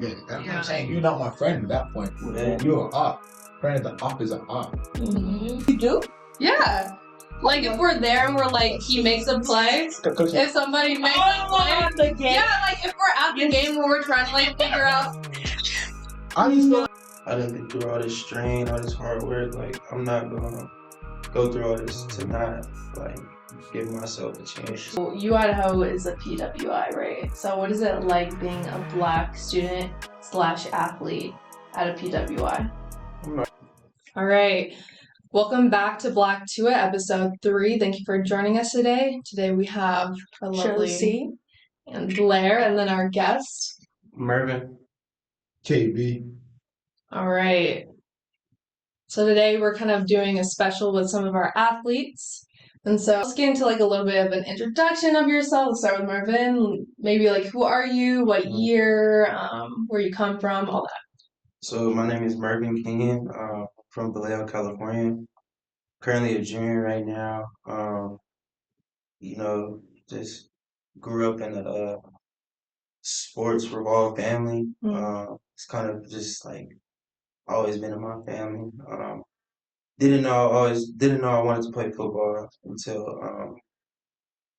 Yeah, that's what I'm saying. You're not my friend at that point. You're an op. Friend of the op is an op. You do? Yeah. Like if we're there and we're like, he makes a play. If somebody makes a play. The game. Yeah, like if we're at the game where we're trying to like figure out. I just feel like I done been through all this strain, all this hard work. Like, I'm not gonna go through all this to not, like, give myself a chance. Idaho is a PWI, right? So what is it like being a Black student / athlete at a PWI? All right. Welcome back to Black to It, episode 3. Thank you for joining us today. Today we have a lovely Chelsea and Blair, and then our guest, Mervin. KB. All right. So today we're kind of doing a special with some of our athletes. And so let's get into like a little bit of an introduction of yourself. Let's start with Marvin. Maybe like who are you, what year, where you come from, all that. So my name is Mervin Kenyon, from Vallejo, California. Currently a junior right now. Just grew up in a sports revolved family. It's kind of just like always been in my family. Didn't know I wanted to play football until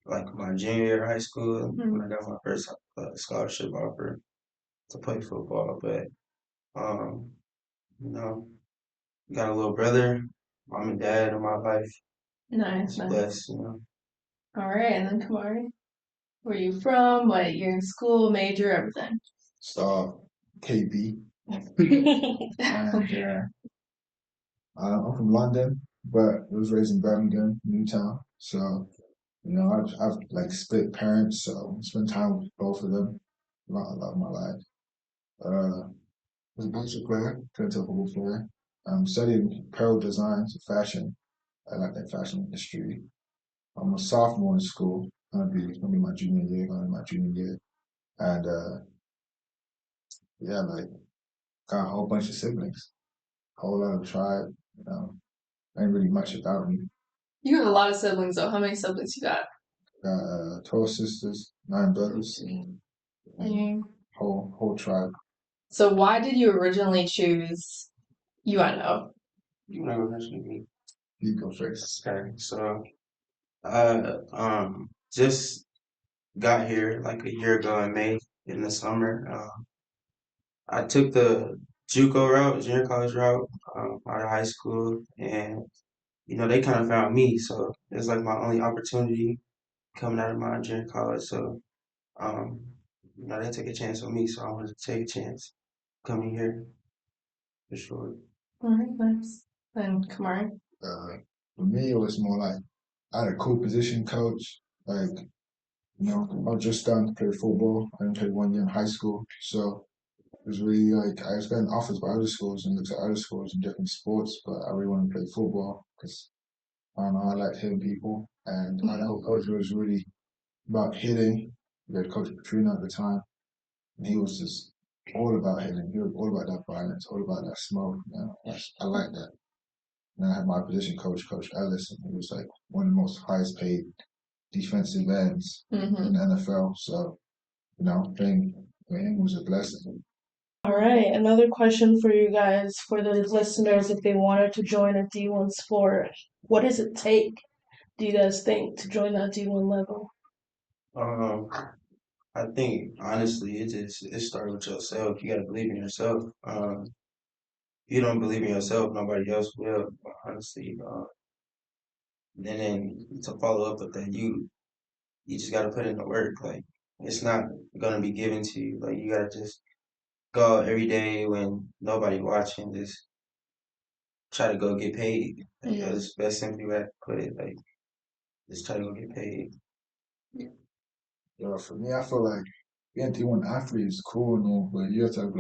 like my junior year of high school when I got my first scholarship offer to play football. But um, you know, got a little brother, mom and dad in my life. Nice. Blessed, you know. All right, and then Kamari, where you from? What year in school, major, everything. So, KB. And I'm from London, but I was raised in Birmingham, Newtown. So, I've like split parents, so I spend time with both of them a lot of my life. Was a basketball player, turned to a football player. I'm studying apparel design, so fashion. I like that fashion industry. I'm a sophomore in school. It's gonna be my junior year, and yeah, like got a whole bunch of siblings, whole lot of tribe. Ain't really much about me. You have a lot of siblings, though. How many siblings you got? Got 12 sisters, 9 brothers, whole tribe. So why did you originally choose Idaho? You never mentioned me. You go first. Okay, so I just got here like a year ago in May in the summer. I took the JUCO route, junior college route, out of high school, and they kind of found me. So it's like my only opportunity coming out of my junior college. So um, they took a chance on me, so I wanted to take a chance coming here for sure. All right, nice. And Kamari? For me, it was more like I had a cool position coach. Like, I was just starting to play football. I didn't play 1 year in high school, so it was really like I was getting offers by other schools and looked at other schools in different sports, but I really wanted to play football because I don't know, I like hitting people, and my whole coach was really about hitting. We had Coach Petrino at the time, and he was just all about hitting. He was all about that violence, all about that smoke. I like that. And I had my position coach, Coach Ellis, and he was like one of the most highest paid defensive ends in the NFL. So, playing for him was a blessing. All right, another question for you guys, for the listeners, if they wanted to join a D1 sport, what does it take, do you guys think, to join that D1 level? I think honestly, it starts with yourself. You gotta believe in yourself. If you don't believe in yourself, nobody else will. Honestly, and then to follow up with that, you just gotta put in the work. Like it's not gonna be given to you. Like you gotta just go out every day when nobody watching. Just try to go get paid. Like, that's best simply way to put it. Like just try to go get paid. For me, I feel like being a D1 athlete is cool and all, but you have to have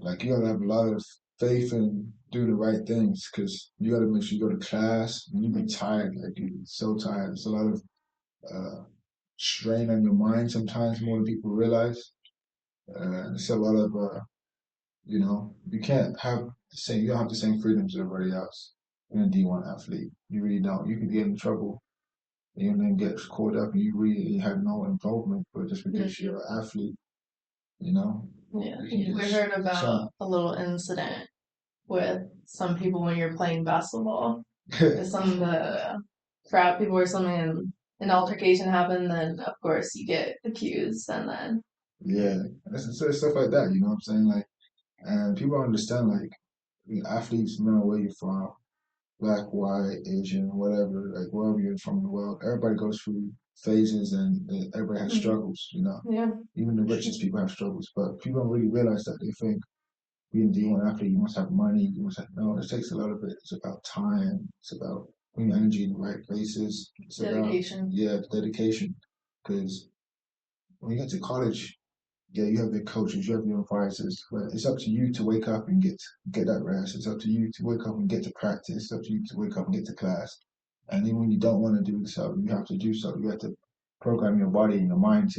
like you gotta have a lot of faith and do the right things because you gotta make sure you go to class and you be tired, like you're so tired. It's a lot of strain on your mind sometimes more than people realize. It's a lot of you can't have you don't have the same freedoms as everybody else. You're a D1 athlete. You really don't. You could get in trouble and then get caught up and you really have no involvement, but just because you're an athlete, Yeah, You can we just heard about some a little incident with some people when you're playing basketball. Some of the frat people or something, and an altercation happened, then of course you get accused, and then yeah, it's stuff like that. You know what I'm saying? Like, and people don't understand like athletes, no matter where you're from, black, white, Asian, whatever, like wherever you're from in the world, everybody goes through phases and everybody has struggles, you know. yeah, Even the richest people have struggles, but people don't really realize that. They think being a D1 athlete, you must have money, you must have, no, it takes a lot of it. It's about time, it's about putting your energy in the right places, it's dedication. about, yeah, dedication. Because when you get to college, yeah, you have the coaches, you have your advisors, but it's up to you to wake up and get that rest. It's up to you to wake up and get to practice. It's up to you to wake up and get to class. And even when you don't want to do so, you have to do so. You have to program your body and your mind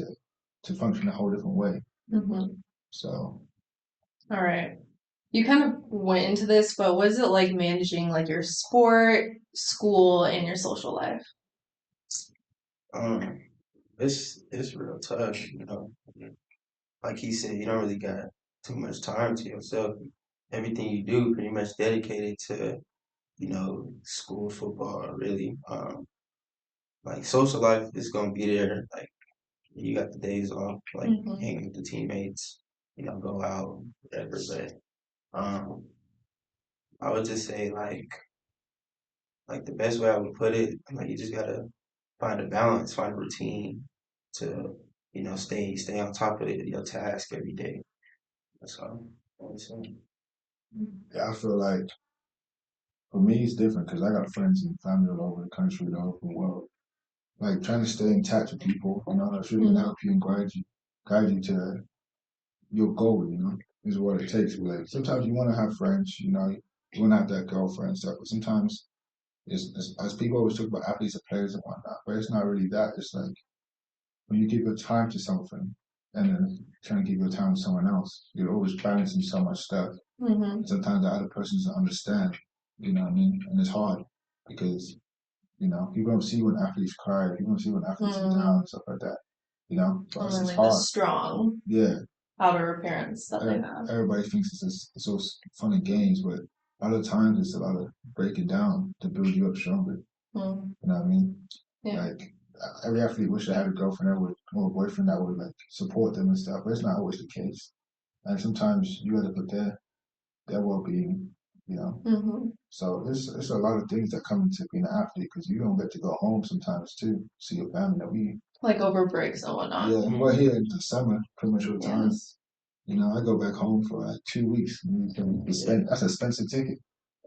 to function a whole different way. Mm-hmm. So, All right. You kind of went into this, but what is it like managing like your sport, school, and your social life? Um, it's real tough, you know. Like he said, you don't really got too much time to yourself. Everything you do pretty much dedicated to, you know, school, football, really. Like social life is gonna be there. Like you got the days off, like Mm-hmm. hanging with the teammates, you know, go out, whatever. But um, I would just say like the best way I would put it, like you just gotta find a balance, find a routine to, you know, stay on top of it, your task every day. That's all I would say. yeah, I feel like for me, it's different because I got friends and family all over the country, all over the world. Like trying to stay in touch with people, you know, that's really gonna help you and guide you to your goal, you know, is what it takes. Like sometimes you want to have friends, you know, you want to have that girlfriend and stuff, but sometimes it's as people always talk about athletes and players and whatnot, but it's not really that. It's like when you give your time to something and then trying to give your time to someone else, you're always balancing so much stuff. Mm-hmm. Sometimes the other person doesn't understand, you know what I mean? And it's hard because, you know, people don't see when athletes cry, people don't see when athletes are down and stuff like that, you know? For us, And it's like the hard. strong Yeah, outer appearance that they have. everybody thinks it's so fun and games, but a lot of times it's a lot of breaking down to build you up stronger. Mm. You know what I mean? Yeah. Like every athlete wish they had a girlfriend that would or a boyfriend that would like support them and stuff, but it's not always the case. And sometimes you got to put their well being, you know. Mm-hmm. So it's a lot of things that come into being an athlete because you don't get to go home sometimes too, see your family. That we Like over breaks and whatnot. yeah, we're here in the summer pretty much all the time. Yes. You know, I go back home for like 2 weeks. That's an expensive ticket.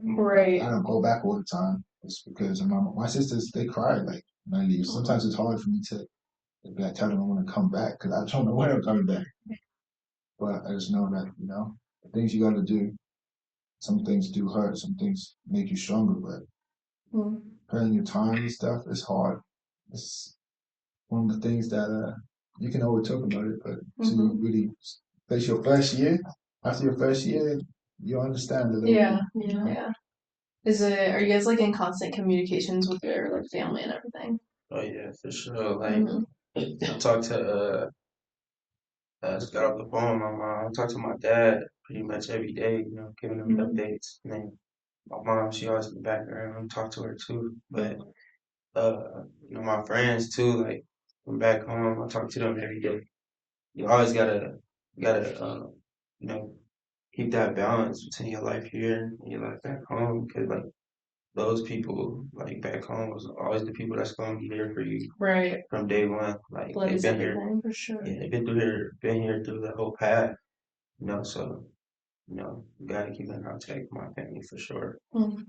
Right. I don't go back all the time. It's because my sisters they cry like when I leave. Sometimes it's hard for me to like, tell them I want to come back because I don't know when I'm coming back. But I just know that you know the things you got to do. Some things do hurt. Some things make you stronger. But Mm. paying your time and stuff is hard. It's one of the things that you can always talk about it, but to really face your first year, after your first year, you understand a little Yeah. bit. You know? Yeah. Are you guys like in constant communications with your like family and everything? Oh yeah, for sure. Like Mm-hmm. I talk to I just got off the phone with my mom. I talk to my dad pretty much every day, you know, giving him updates. And then my mom, she always in the background. I talk to her too. But you know, my friends too, like from back home, I talk to them every day. You always gotta you know, keep that balance between your life here and your life back home because like those people like back home was always the people that's gonna be there for you Right. from day one. Like Blood they've is been here, everything for sure. yeah, they've been here through the whole path, you know. So you know, you gotta keep in contact with my family for sure. Mm-hmm.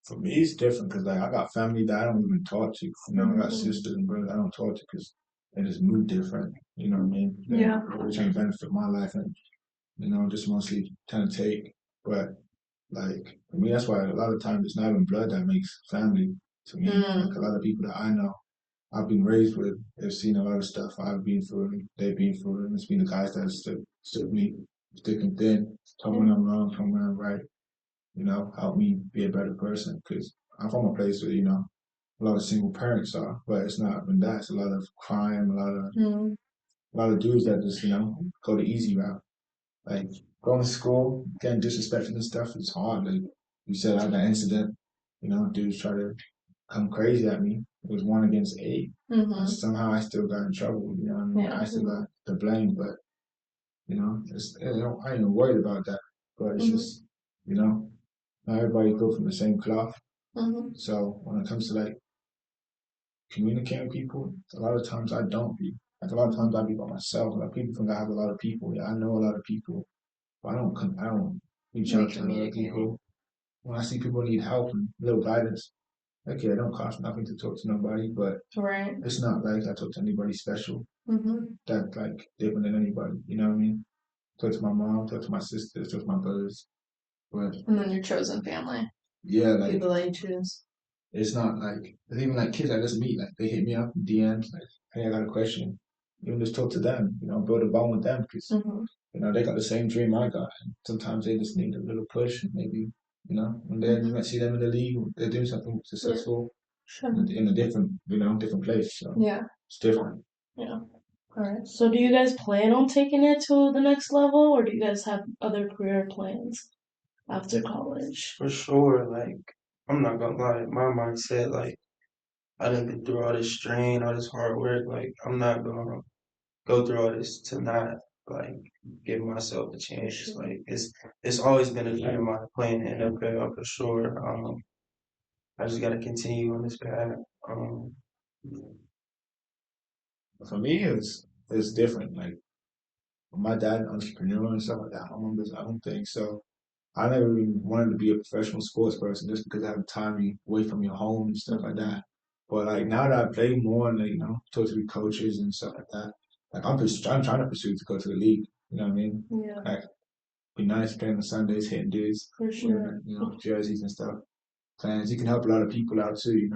For me, it's different because like I got family that I don't even talk to. You know, I got sisters and brothers I don't talk to because they just move different. You know what I mean? Yeah. They're trying to benefit my life and you know just mostly trying to take. But like for me, that's why a lot of times it's not even blood that makes family to me. Like a lot of people that I know, I've been raised with, they've seen a lot of stuff I've been through, and they've been through, and it's been the guys that stood me thick and thin, told me when I'm wrong, told me when I'm right. You know, help me be a better person because I'm from a place where you know a lot of single parents are, but it's not even that. It's a lot of crime, a lot of Mm-hmm. a lot of dudes that just go the easy route. Like going to school, getting disrespected and stuff is hard. Like you said, I had that incident. Dudes try to come crazy at me. It was 1 against 8. Somehow I still got in trouble. You know what I mean? Yeah. I still got the blame, but I ain't even worried about that. But it's just not everybody go from the same cloth. So when it comes to like communicating with people, a lot of times I don't be. Like a lot of times I be by myself. Like people think I have a lot of people. Yeah, I know a lot of people, but I don't reach out to a lot of people. When I see people need help and little guidance, okay, it don't cost nothing to talk to nobody, but Right. it's not like I talk to anybody special. That like different than anybody. You know what I mean? Talk to my mom, talk to my sisters, talk to my brothers. But And then your chosen family. yeah, like People that you choose. it's not like it's even like kids I just meet, like they hit me up in DMs, like, hey, I got a question. Even just talk to them, build a bond with them because they got the same dream I got. And sometimes they just need a little push, and maybe one day you might see them in the league, they're doing something successful in a different different place. So Yeah. it's different. Yeah. All right. So do you guys plan on taking it to the next level, or do you guys have other career plans after college? For sure, like I'm not gonna lie, my mindset, like I done been through all this strain, all this hard work. Like I'm not gonna go through all this to not like give myself a chance. Sure. Like it's always been a dream of mine playing in the NFL for sure. I just gotta continue on this path. Um, For me, it's different. Like my dad, an entrepreneur and stuff like that. My mom does her own thing, so I never really wanted to be a professional sports person just because I have time away from your home and stuff like that. But like now that I play more and like, talk to the coaches and stuff like that, like I'm trying to pursue to go to the league. You know what I mean? Yeah, Like be nice playing on Sundays, hitting dudes, for sure. jerseys and stuff. Plans. You can help a lot of people out too.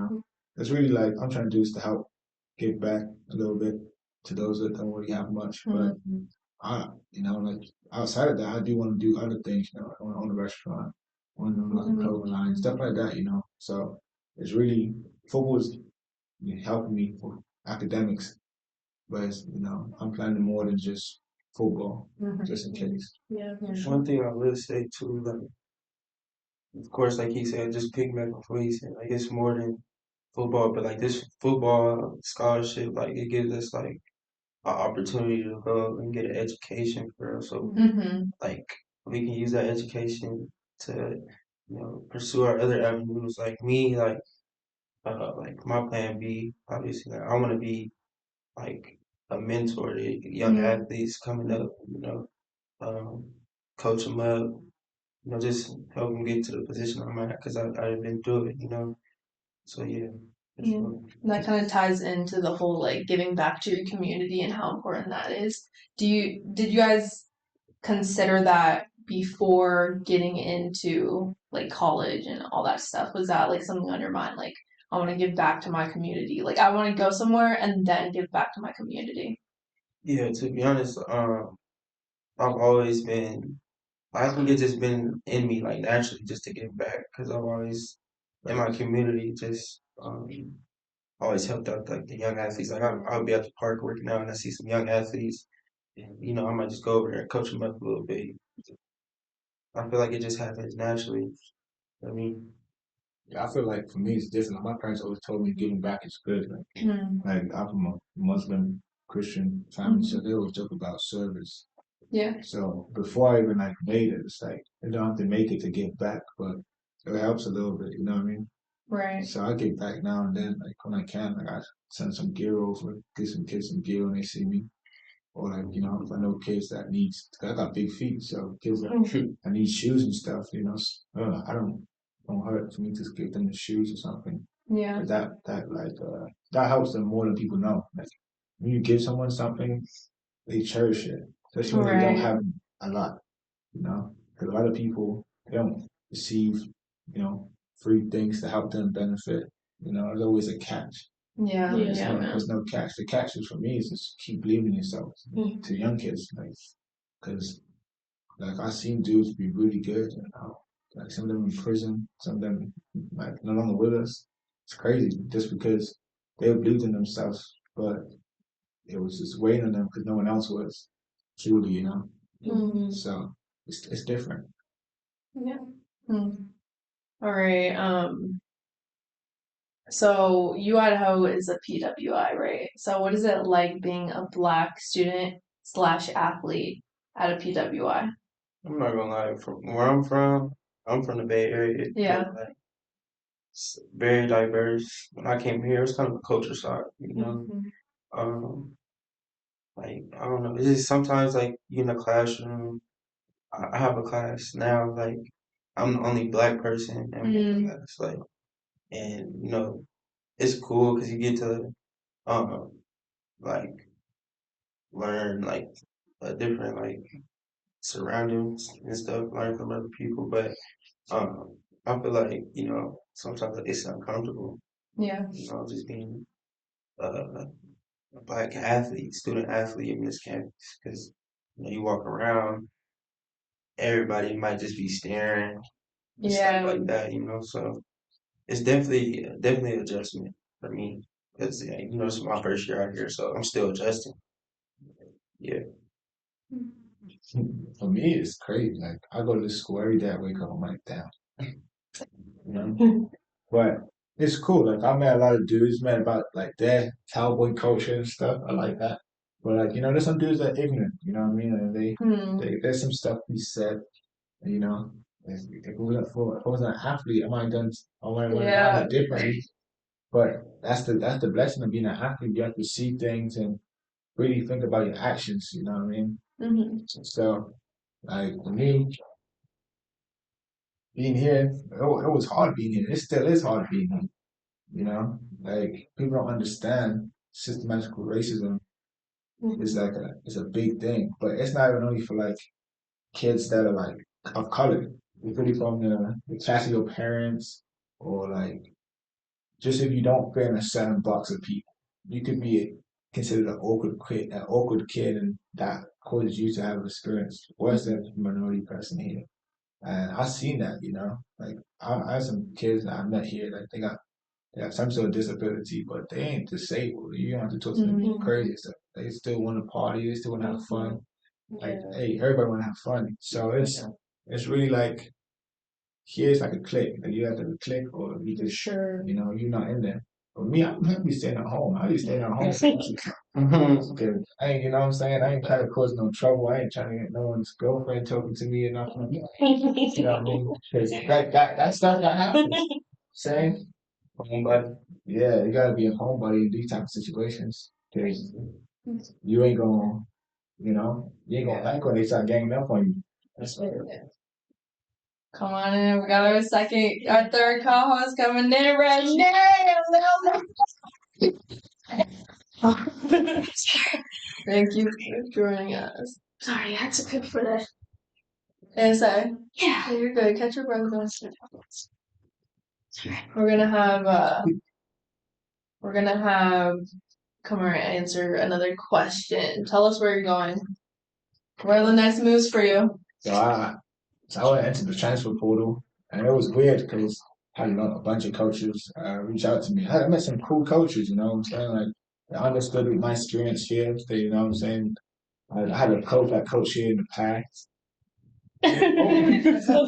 It's really like I'm trying to do is to help give back a little bit to those that don't really have much. But like outside of that, I do want to do other things. I want to own a restaurant, I want to own like a clothing line, stuff like that. So it's really football is helping me for academics, but I'm planning more than just football, just in case. Yeah, for sure. One thing I will say too, like of course, like he said, just piggyback off what he said, like it's more than football, but like this football scholarship, like it gives us like an opportunity to go and get an education for us. So like we can use that education to pursue our other avenues. Like me, like my plan B, obviously, like I want to be like a mentor to young athletes coming up. Um, coach them up. Just help them get to the position I'm at because I've been through it. So yeah, for sure. That kind of ties into the whole like giving back to your community and how important that is. Did you guys consider that before getting into like college and all that stuff? Was that like something on your mind? Like, I want to give back to my community. Like, I want to go somewhere and then give back to my community. Yeah, to be honest, I've always been. I think it's just been in me, like naturally, just to give back, because I've always in my community just always helped out like the young athletes. Like I'll be at the park working out and I see some young athletes, and I might just go over there and coach them up a little bit. I feel like it just happens naturally. I mean, Yeah, I feel like for me it's different. My parents always told me giving back is good. Like I'm from a Muslim Christian family, so they always joke about service. Yeah. So before I even like made it, it's like you don't have to make it to give back, but it helps a little bit. You know what I mean? Right. So I give back now and then, like when I can. Like I send some gear over, give some kids some gear when they see me, or like if I know kids that needs. I got big feet, so kids that I need shoes and stuff. I don't hurt for me to give them the shoes or something. Yeah. But that helps them more than people know. Like when you give someone something, they cherish it, especially when they don't have a lot. Because a lot of people they don't receive free things to help them benefit. There's always a catch. Yeah. There's no catch. The catch is for me is just keep believing in yourself to young kids, like because like I've seen dudes be really good. Like some of them in prison, some of them like no longer with us. It's crazy just because they believed in themselves. But it was just waiting on them because no one else was truly, you know. Mhm. So it's different. Yeah. All right. So Idaho is a PWI, right? So what is it like being a black student slash athlete at a PWI? I'm not gonna lie, from where I'm from the Bay Area. Yeah. Like, it's very diverse. When I came here, it's kind of a culture shock, you know. Mhm. Um, like I don't know, it's just sometimes like you in the classroom. I have a class now, like I'm the only black person in my class, like, and you know, it's cool because you get to um like learn like a different like surroundings and stuff, learn from other people, but um I feel like sometimes it's uncomfortable, Yeah. just being a black athlete, student athlete in this campus because you walk around, everybody might just be staring and stuff like that, so it's definitely an adjustment for me because it's my first year out here, so I'm still adjusting. Yeah. For me, it's crazy. Like I go to this school every day. I wake up, I'm like, damn. You know? But it's cool. Like I met a lot of dudes, met about like their cowboy culture and stuff. I like that. But like, there's some dudes that are ignorant, you know what I mean? And there's some stuff he said, you know. If it wasn't if I wasn't an athlete, I might have done it differently. But that's the blessing of being an athlete. You have to see things and really think about your actions, you know what I mean? So like for me, being here, it was hard being here. It still is hard being here. Like people don't understand systematical racism is like it's a big thing, but it's not even only for like kids that are like of color. It's really from the class of your parents or like just if you don't fit in a certain box of people, you could be considered an awkward kid, and that causes you to have experience worse than a minority person here. And I've seen that, like I have some kids that I met here, like they have some sort of disability, but they ain't disabled. You don't have to talk to them crazy stuff. They still want to party. They still want to have fun. Like, hey, everybody want to have fun. So it's really like here's like a click. Like you have to click, or you just you're not in there. For me, I'm happy staying at home. I be staying at home. Because I ain't, you know what I'm saying? I ain't trying to cause no trouble. I ain't trying to get no one's girlfriend talking to me or nothing. You know what I mean? Because that stuff that happens. Saying, Homebody. yeah, you gotta be a homebody in these type of situations. Because you ain't gonna, you ain't gonna like when they start ganging up on you. That's right. Come on in. We got our third co-host coming in right now. Thank you for joining us. Sorry, I had to pick for that. And so, Yeah. you're good. Catch your breath. We're gonna have Kamara answer another question. Tell us where you're going. What are the next moves for you? So I went into the transfer portal, and it was weird because I had a bunch of coaches reach out to me. I met some cool coaches, you know what I'm saying? Like, they understood my experience here. They, you know what I'm saying? I had a coach that coached here in the past. So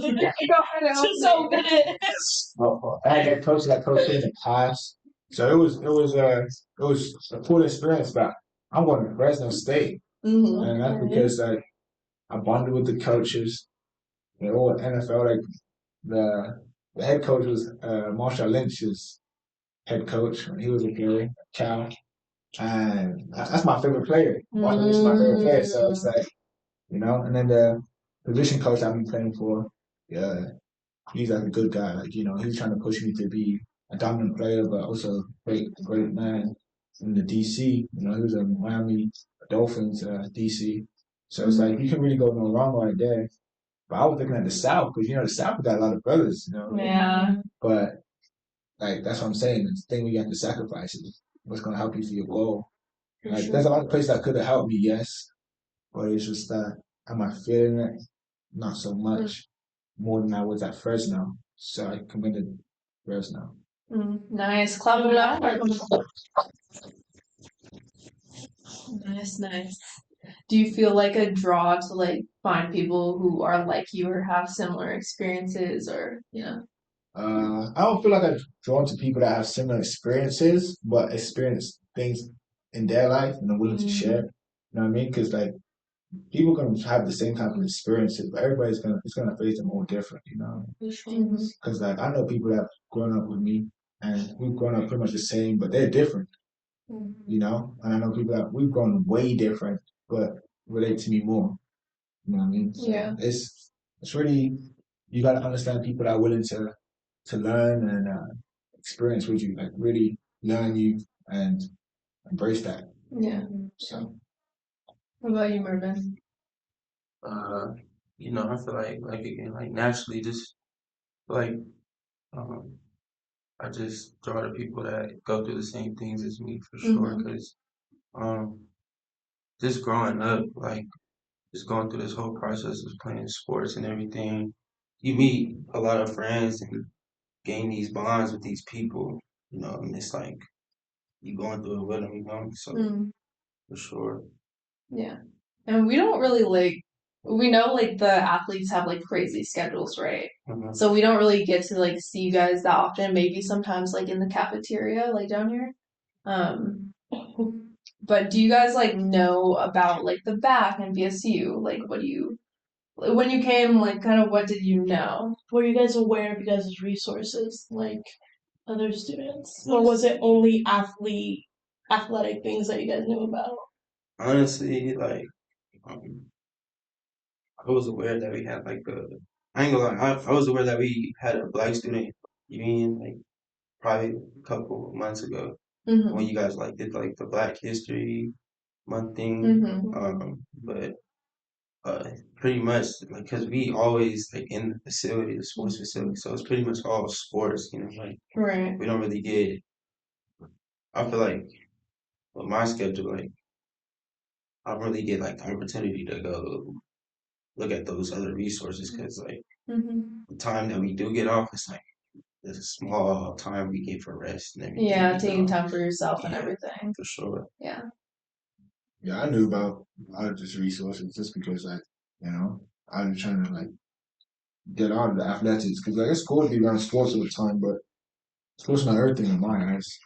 good. I had a coach that coached here in the past. So it was a cool experience, but I'm going to Fresno State. And that's because like I bonded with the coaches. They're all NFL. Like the head coach was Marshall Lynch's head coach when he was a player, Cal, and that's my favorite player. Marshall Lynch is my favorite player, so it's like And then the position coach I've been playing for, yeah, he's like a good guy. Like he's trying to push me to be a dominant player, but also great man in the DC. He was a Miami Dolphins DC. So it's like you can really go no wrong right there. But I was looking at the South because the South got a lot of brothers. Yeah. But like that's what I'm saying. It's the thing we have to sacrifice is what's gonna help you for your goal. Like there's a lot of places that could have helped me, yes, but it's just that am I feeling it? Not so much. More than I was at Fresno. So I committed Fresno. Nice. Clap it up. Nice. Do you feel like a draw to like find people who are like you or have similar experiences or I don't feel like I'm drawn to people that have similar experiences, but experience things in their life and are willing to share. You know what I mean? Because like people can have the same type of experiences, but everybody's gonna it's gonna face them all different. You know? Because like I know people that have grown up with me and we've grown up pretty much the same, but they're different. You know? And I know people that we've grown way different, but relate to me more. You know what I mean? So Yeah. it's really you got to understand people that are willing to learn and experience with you, like really learn you and embrace that. Yeah. So, What about you, Mervin? Uh, I feel like again, like naturally, just like um, I just draw to people that go through the same things as me for sure. Because um, just growing up, like just going through this whole process of playing sports and everything, you meet a lot of friends and gain these bonds with these people. And it's like you going through it with them. So for sure. Yeah. And we don't really we know like the athletes have like crazy schedules, right? Mhm. So we don't really get to like see you guys that often, maybe sometimes like in the cafeteria, like down here. But do you guys like know about like the back and BSU? Like when you came, like kind of what did you know? Were you guys aware of you guys' resources, like other students? Or was it only athletic things that you guys knew about? Honestly, like um, I was aware that we had like I ain't gonna lie, I was aware that we had a black student union like probably a couple of months ago when you guys like did like the Black History Month thing. But pretty much like because we always like in the facility, the sports facility, so it's pretty much all sports. Like Right. we don't really get. I feel like with my schedule, like I don't really get like the opportunity to go look at those other resources because like the time that we do get off, it's like there's a small time we get for rest and everything. Yeah, taking time for yourself and Yeah, everything. for sure. Yeah. yeah, I knew about a lot of these resources just because, like, I was trying to, like, get out of the athletics because, like, it's cool to be around sports all the time, but sports not everything in my eyes.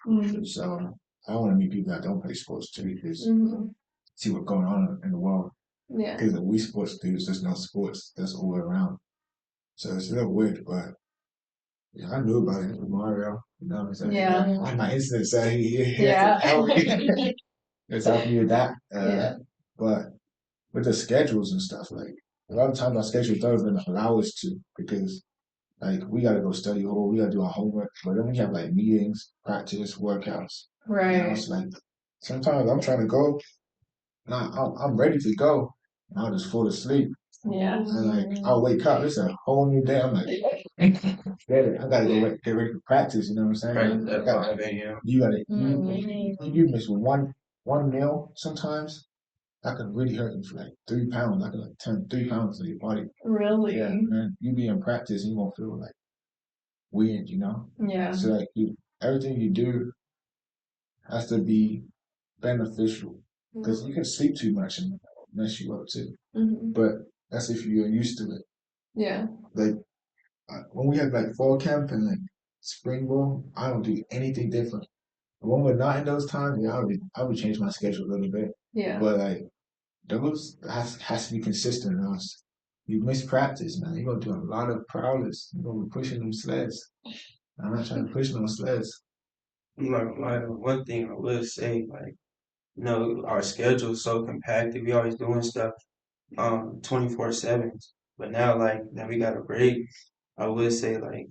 So I want to meet people that don't play sports too because see what's going on in the world. Yeah. Because we sports dudes, there's no sports. That's all the way around. So it's a little weird, but yeah, I knew about it with Mario. You know what I'm saying? Yeah. On my instant say he Yeah. help me. It's helping me with that. Yeah. But with the schedules and stuff, like a lot of times our schedule doesn't allow us to because like we gotta go study hall, we gotta do our homework, but then we have like meetings, practice, workouts. Right. It's like sometimes I'm trying to go, and I'm ready to go, and I'll just fall asleep. Yeah. And like I'll wake up, it's a whole new day. I'm like, I gotta get ready for practice. You know what I'm saying? Practice Like, at 5 a.m. you miss one meal sometimes. That could really hurt you for like 3 pounds. That could like turn 3 pounds to your body. Really? Yeah, man. You be in practice, and you won't feel like weird. Yeah. So like everything you do has to be beneficial because you can sleep too much and mess you up too. But that's if you're used to it. Yeah. Like when we have like fall camp and like spring ball, I don't do anything different. When we're not in those times, yeah, I would change my schedule a little bit. Yeah. But like those has to be consistent or else you miss practice, man. You're gonna do a lot of prowess. You're gonna be pushing them sleds. I'm not trying to push no sleds. Like one thing I will say, like our schedule is so compacted. We always doing stuff 24/7. But now like that we got a break, I would say like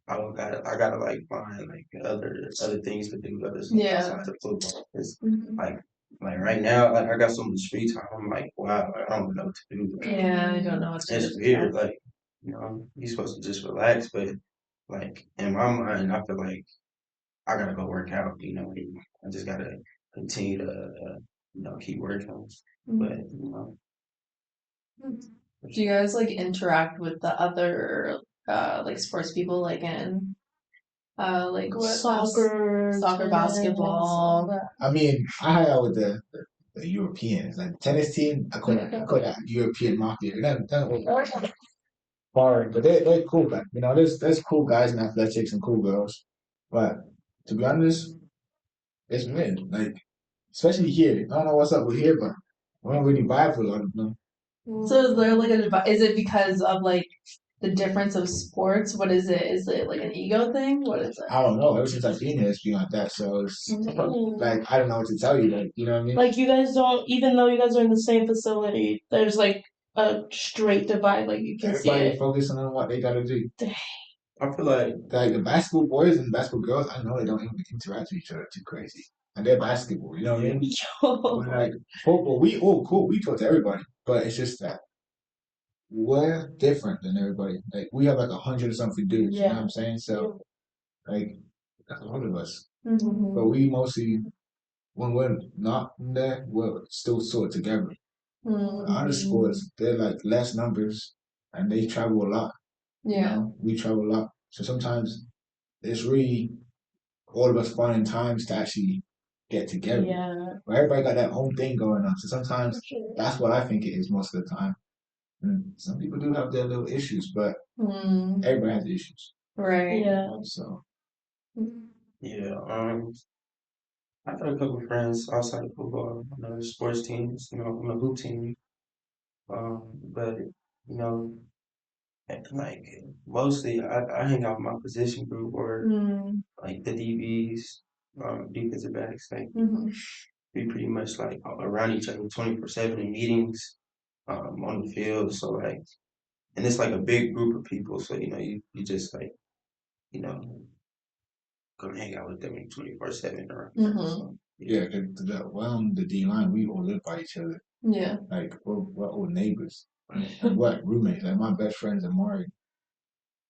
I gotta like find like other things to do other stuff outside of football. Cause like right now like I got so much free time. I'm like wow, I don't know what to do. Yeah, I don't know what to do. It's weird. Like you're supposed to just relax, but like in my mind, I feel like I gotta go work out. I just gotta continue to keep working. But Do you guys like interact with the other like sports people like in Like what? Soccer, Soccer, tennis, all basketball. that. I mean, I hang out with the Europeans, like tennis team. I call that European mafia. That hard, but they're cool. Like there's cool guys in athletics and cool girls. But to be honest, it's mid. Like especially here. I don't know what's up with here, but we don't really vibe for a lot of them. So is there like is it because of like the difference of sports? What is it? Is it like an ego thing? What is it? I don't know. Ever since I've been here, it's been like that. So it's like I don't know what to tell you. Like you know what I mean? Like you guys don't, even though you guys are in the same facility, there's like a straight divide. Like you can see Everybody it. focusing on what they gotta do. I feel like the basketball boys and basketball girls, I know they don't even interact with each other too crazy. And they're basketball, you know what I mean? But like football, we all cool. We talk to everybody, but it's just that we're different than everybody. Like we have like 100 or something dudes. You know what I'm saying? So like that's a lot of us. Mm-hmm. But we mostly when we're not in there, we're still sort of together. Other sports, they're like less numbers and they travel a lot. Yeah. You know? We travel a lot. So sometimes it's really all of us finding times to actually get together. Yeah. But everybody got that own thing going on. So sometimes that's what I think it is most of the time. And some people do have their little issues, but everybody has issues. Right. Yeah. So yeah, I got a couple of friends outside of football, the sports teams, on the hoop team. But you know, like mostly I hang out with my position group or like the DBs, defensive backs. Like we pretty much like around each other 24/7 in meetings, on the field. So like, and it's like a big group of people. So you just like you know come hang out with them 24/7 around. So, yeah, the D line, we all live by each other. Yeah. Like we're all neighbors. And what roommates? Like my best friends are Mari.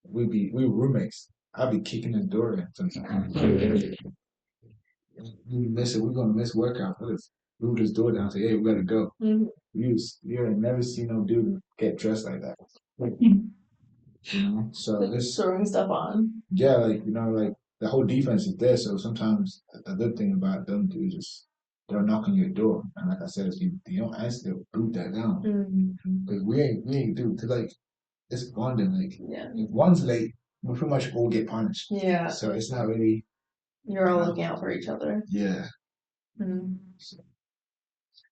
We were roommates. I'd be kicking his door in sometimes. We're gonna miss workout. Let's move this door down. Say, hey, we gotta go. You ain't never seen no dude get dressed like that. So this throwing stuff on. yeah, like like the whole defense is there. So sometimes a good thing about them dudes is they'll knock on your door, and like I said, if you don't answer, they'll boot that down. Because we ain't do to like it's bonding. Like if one's late, we pretty much all get punished. Yeah. So it's not really. You're all looking out for each other. Yeah.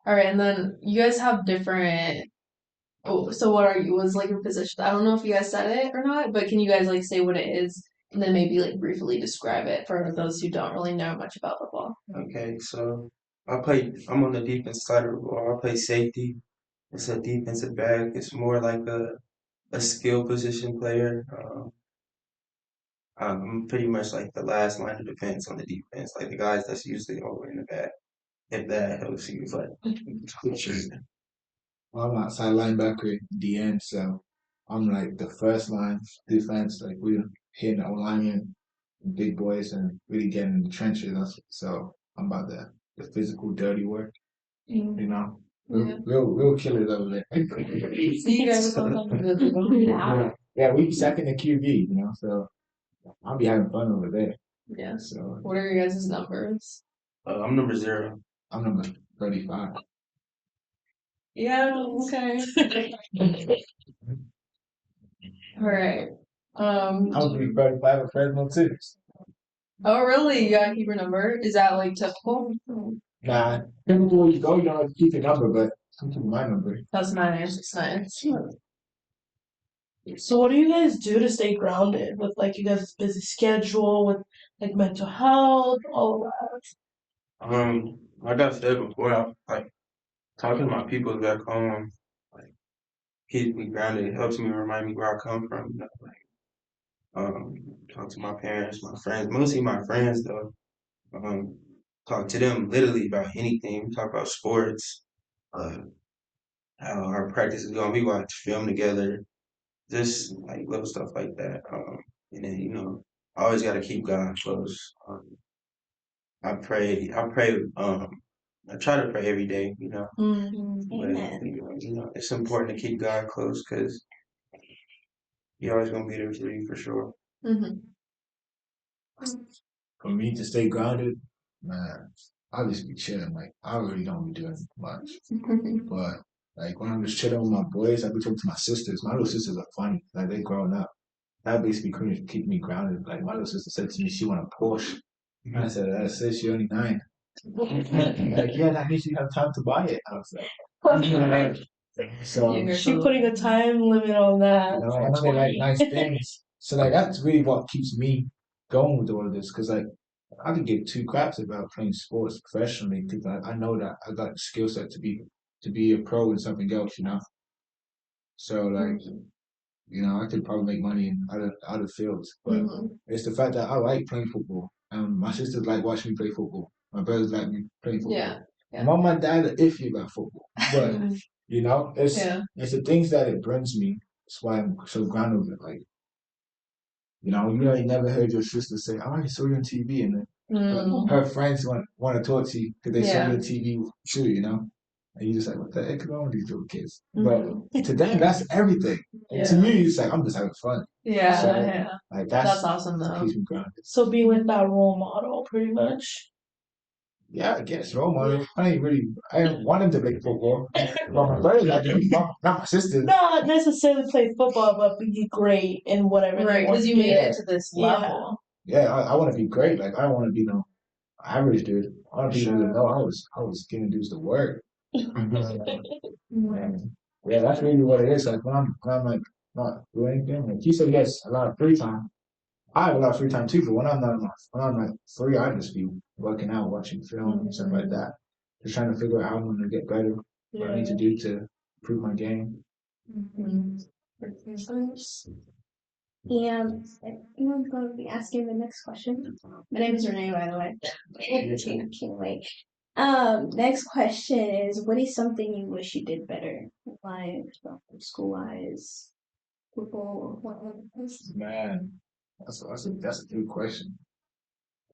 All right, and then you guys have different. Oh, so what are you? Was like your position? I don't know if you guys said it or not, but can you guys like say what it is and then maybe like briefly describe it for those who don't really know much about football? Okay, so I'm on the defense side of the ball. I play safety. It's a defensive back. It's more like a skill position player. I'm pretty much like the last line of defense on the defense, like the guys that's usually over in the back. If that helps you, but Well, I'm outside linebacker, DN, so I'm like the first line defense. Like we're hitting the linemen, big boys, and really getting in the trenches. So I'm about the physical, dirty work. You know, real killers over there. See you guys sometimes. Yeah, we be sacking the QB. So I'll be having fun over there. Yeah. So what are your guys' numbers? I'm number 0. I'm number 35. Yeah. Okay. All right. I'm gonna be 35 at Fresno too. Oh, really? You gotta keep your number? Is that like typical? Nah, typical you go, you don't have to keep your number, but I'm keeping my number. That's nice. It's nice. So what do you guys do to stay grounded with like you guys' busy schedule with like mental health, all of that? Like I said before, I like talking to my people back home, like keeps me grounded. It helps me remind me where I come from. Talk to my parents, my friends, mostly my friends though. Talk to them literally about anything. Talk about sports, uh, how our practice is going. We watch film together, just like little stuff like that. And then I always got to keep God close. I pray. I try to pray every day. But it's important to keep God close because He always gonna be there for you for sure. For me to stay grounded, man, I'll just be chilling. Like I really don't be doing much. But like when I'm just chilling with my boys, I be talking to my sisters. My little sisters are funny. Like they growing up. That basically couldn't keep me grounded. Like my little sister said to me, she want a Porsche. I said, that's it. She only 9. Like yeah, that means you have time to buy it. I was like, so She putting a time limit on that. you know, and I mean like nice things. So like that's really what keeps me going with all of this. Cause like I could give two craps about playing sports professionally because I know that I got the skill set to be a pro in something else, you know. So like you know, I could probably make money in other fields, but it's the fact that I like playing football. My sisters like watching me play football. My brothers like me playing football. Yeah. Yeah. Mom and dad are iffy about football, but you know, it's the things that it brings me. That's why I'm so grounded with it. Like you know, you ain't never heard your sister say, "Oh, I saw you on TV," and then her friends want to talk to you because they saw you on TV too. You know, and you just like, "What the heck is wrong with these little kids?" But to them, that's everything. And to me, it's like I'm just having fun. Yeah, So, yeah. like That's awesome though. keeps me grounded. So be like that role model, pretty much. Yeah, I guess role model. I didn't want him to play football. Well, my brothers like to, not my sisters. Not necessarily play football, but be great in whatever. Right, because you made it to this level. Yeah, I want to be great. Like I don't want to be no average dude. I want to be able to know I was giving dudes the work. And yeah, that's really what it is. Like when I'm like not doing anything. Like he said, yes, a lot of free time. I have a lot of free time too, but when I'm like free, I just be working out, watching film and stuff like that. Just trying to figure out how I'm gonna get better, what I need to do to improve my game. And I'm going to be asking the next question. My name is Renee, by the way. Can't wait. Next question is, what is something you wish you did better? Life, school wise, football, Man, that's a good question.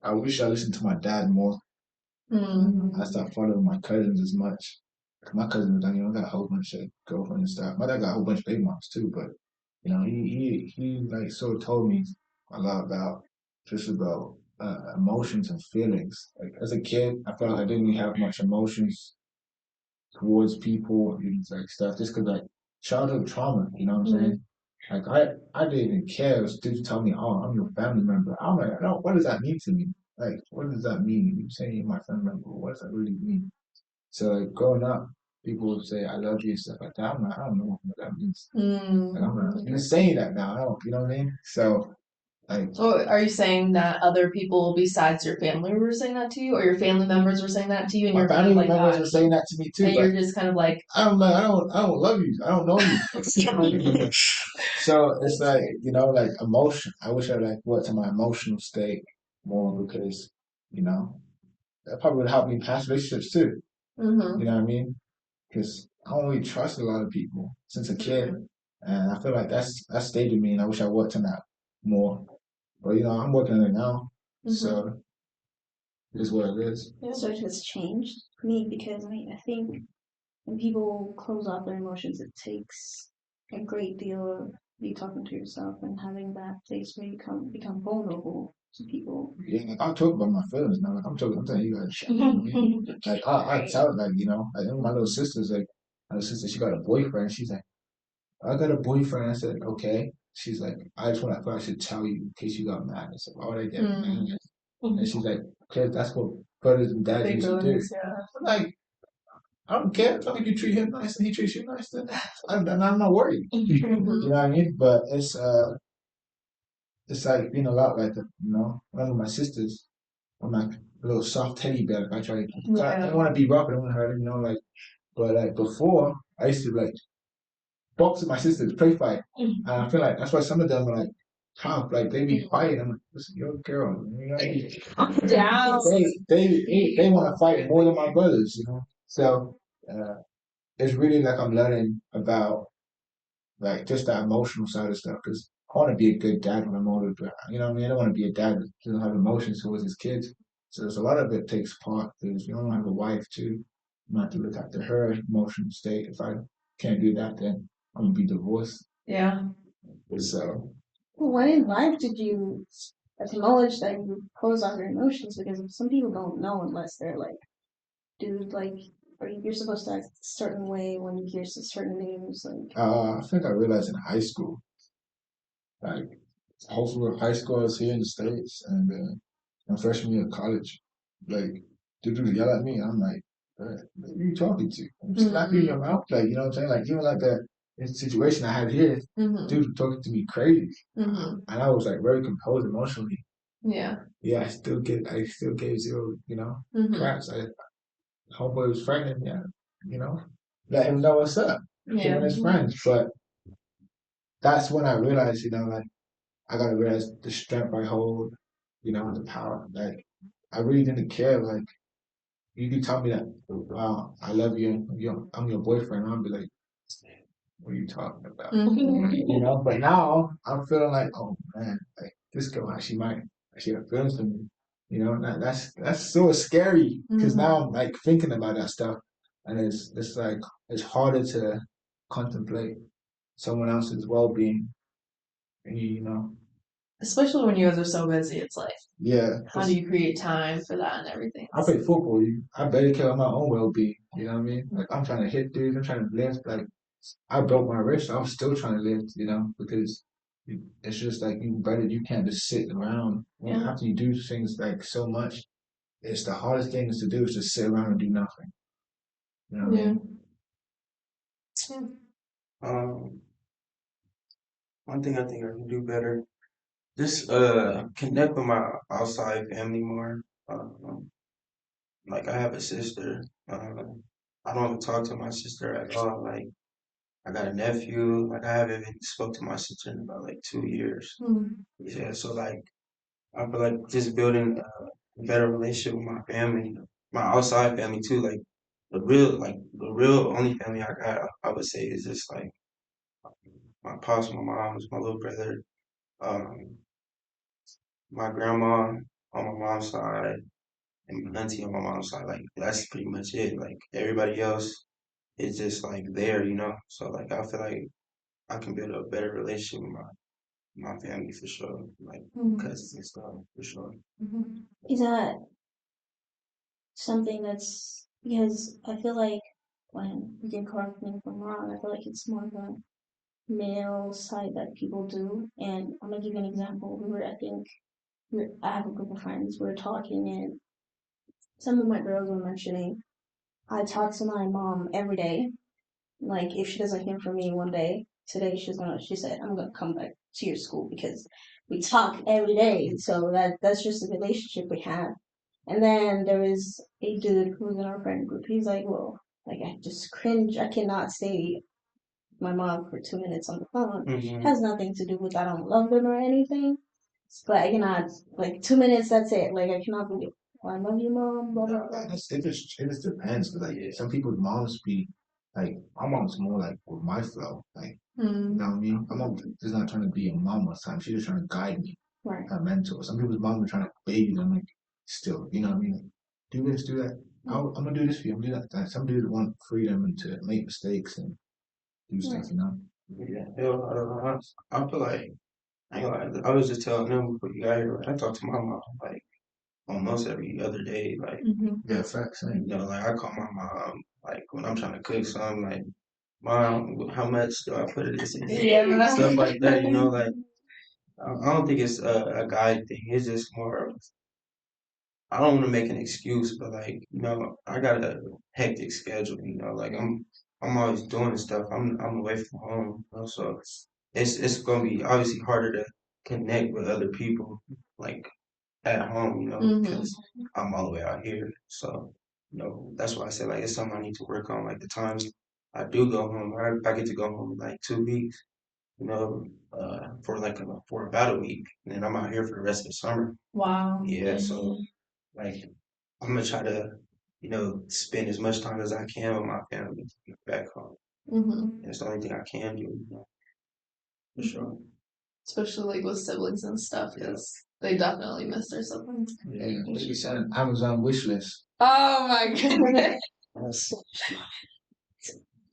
I wish I listened to my dad more. I stopped following my cousins as much. My cousins, you know, got a whole bunch of girlfriends and stuff. My dad got a whole bunch of baby moms too, but you know, he like sort of told me a lot about just about emotions and feelings. Like as a kid, I felt like I didn't really have much emotions towards people and like stuff just because like childhood trauma. You know what I'm saying? Like I didn't even care if dudes tell me, "Oh, I'm your family member." I'm like, "No, what does that mean to me? Like, what does that mean? You saying you're my family member? What does that really mean?" So like growing up, people would say I love you and stuff like that. I'm like, I don't know what that means. Like, I'm not even saying that now. I don't, you know what I mean? So like, So are you saying that other people besides your family were saying that to you, or your family members were saying that to you, and my you're family like, members were saying that to me too, and but you're just kind of like, I don't love you. I don't know you. So it's like, you know, like emotion. I wish I like worked on my emotional state more because, you know, that probably would help me pass relationships too. You know what I mean? Because I don't really trust a lot of people since a kid, and I feel like that stayed with me, and I wish I worked on that more. But you know, I'm working on it now, so it is what it is. So it has changed for me because I think when people close off their emotions, it takes a great deal of you talking to yourself and having that place where you become vulnerable to people. Yeah, like, I'll talk about my feelings now. Like I'm telling you guys. You know what I mean? Like I tell like you know, like my little sister's like my little sister, she got a boyfriend. She's like, I got a boyfriend. I said, okay. She's like, I just want, I thought I should tell you in case you got mad. I said, why would I get mad? And she's like, because that's what brothers and dads used to do. I'm like, I don't care. As long as you treat him nice and he treats you nice, then I'm not worried. You know what I mean? But it's like being a lot like that, you know. One of my sisters, I'm like a little soft teddy bear. Like, I don't want to be rough. I don't want to hurt him, you know. Like, but like before, I used to like box with my sisters, play fight. And I feel like that's why some of them are like tough, like they be quiet. I'm like, listen, you're a girl. You know? down. They want to fight more than my brothers, you know. So it's really like I'm learning about like just that emotional side of stuff because I want to be a good dad when I'm older, but you know what I mean. I don't want to be a dad that doesn't have emotions towards his kids. So there's a lot of it takes part because you don't have a wife too. You have to look after her emotional state. If I can't do that, then I'm gonna be divorced. Yeah. So When in life did you acknowledge that you pose off your emotions, because some people don't know unless they're like, dude, like, you're supposed to act a certain way when you hear certain names, like. I think I realized in high school, like hopefully high school I was here in the States, and then my freshman year of college, like dude yell at me, I'm like, who are you talking to? I'm slap you in your mouth, like you know what I'm saying? Like even like the situation I had here, dude was talking to me crazy, and I was like very composed emotionally. Yeah. Yeah, I still gave zero, craps. Homeboy was frightening, yeah, let him know what's up. Him and his friends, but that's when I realized, like I gotta realize the strength I hold, the power. Like I really didn't care. Like you could tell me that, wow, I love you, I'm your boyfriend. I'll be like, what are you talking about? But now I'm feeling like, oh man, like this girl actually have feelings for me. That's so scary because now I'm like thinking about that stuff, and it's like it's harder to contemplate someone else's well being, and Especially when you guys are so busy, it's like, yeah. how do you create time for that and everything? I play football. I better care about my own well being. You know what I mean? Like I'm trying to hit dudes. I'm trying to lift. Like I broke my wrist. I'm still trying to lift. Because it's just like you can't just sit around. After you do things like so much, it's the hardest things to do is just sit around and do nothing. You know what I mean? One thing I think I can do better, just connect with my outside family more. Like I have a sister. I don't talk to my sister at all. Like I got a nephew. Like I haven't even spoke to my sister in about like 2 years. Yeah, so like I feel like just building a better relationship with my family, my outside family too. Like the real only family I got, I would say is just like my pops, my mom's, my little brother, um, my grandma on my mom's side, and my auntie on my mom's side. Like that's pretty much it. Like everybody else is just like there. So like I feel like I can build a better relationship with my family for sure, like cousins and stuff for sure. Is that something that's, because I feel like, when you can correct me if I'm wrong, I feel like it's more of a male side that people do. And I'm gonna give you an example. I have a group of friends. We were talking, and some of my girls were mentioning, I talk to my mom every day. Like if she doesn't hear from me one day, today she said, I'm gonna come back to your school because we talk every day. So that's just the relationship we have. And then there was a dude who was in our friend group. He's like, well, like I just cringe. I cannot stay my mom for 2 minutes on the phone. Has nothing to do with I don't love them or anything. But I cannot, like 2 minutes, that's it. Like I cannot be, oh, I love you, mom, blah blah blah. It just depends. Cause like some people's moms be like my mom's more like with my flow. Like you know what I mean? My mom is not trying to be a mom all the time. She's just trying to guide me, Right. a mentor. Some people's moms are trying to baby them like still. You know what I mean? Like, do this, do that. I'm gonna do this for you. I'm gonna do that. Like, some dudes want freedom and to make mistakes and do stuff. Yeah, hell, I feel like I ain't gonna lie, I was just telling them before you got here. Like, I talk to my mom like almost every other day. Like Yeah, facts. like I call my mom like when I'm trying to cook something. Like, mom, how much do I put of this in? Yeah. Stuff like that. Like I don't think it's a guy thing. It's just more of I don't want to make an excuse, but like I got a hectic schedule. Like I'm always doing stuff. I'm away from home. So it's gonna be obviously harder to connect with other people like at home. Because I'm all the way out here. So that's why I said like it's something I need to work on. Like the times I do go home, I get to go home in like 2 weeks. For about a week, and then I'm out here for the rest of the summer. Wow. Yeah, so like I'm gonna try to, spend as much time as I can with my family back home. That's the only thing I can do, for sure. Especially like with siblings and stuff, because they definitely miss their siblings. Yeah, maybe send an Amazon wish list. Oh my goodness.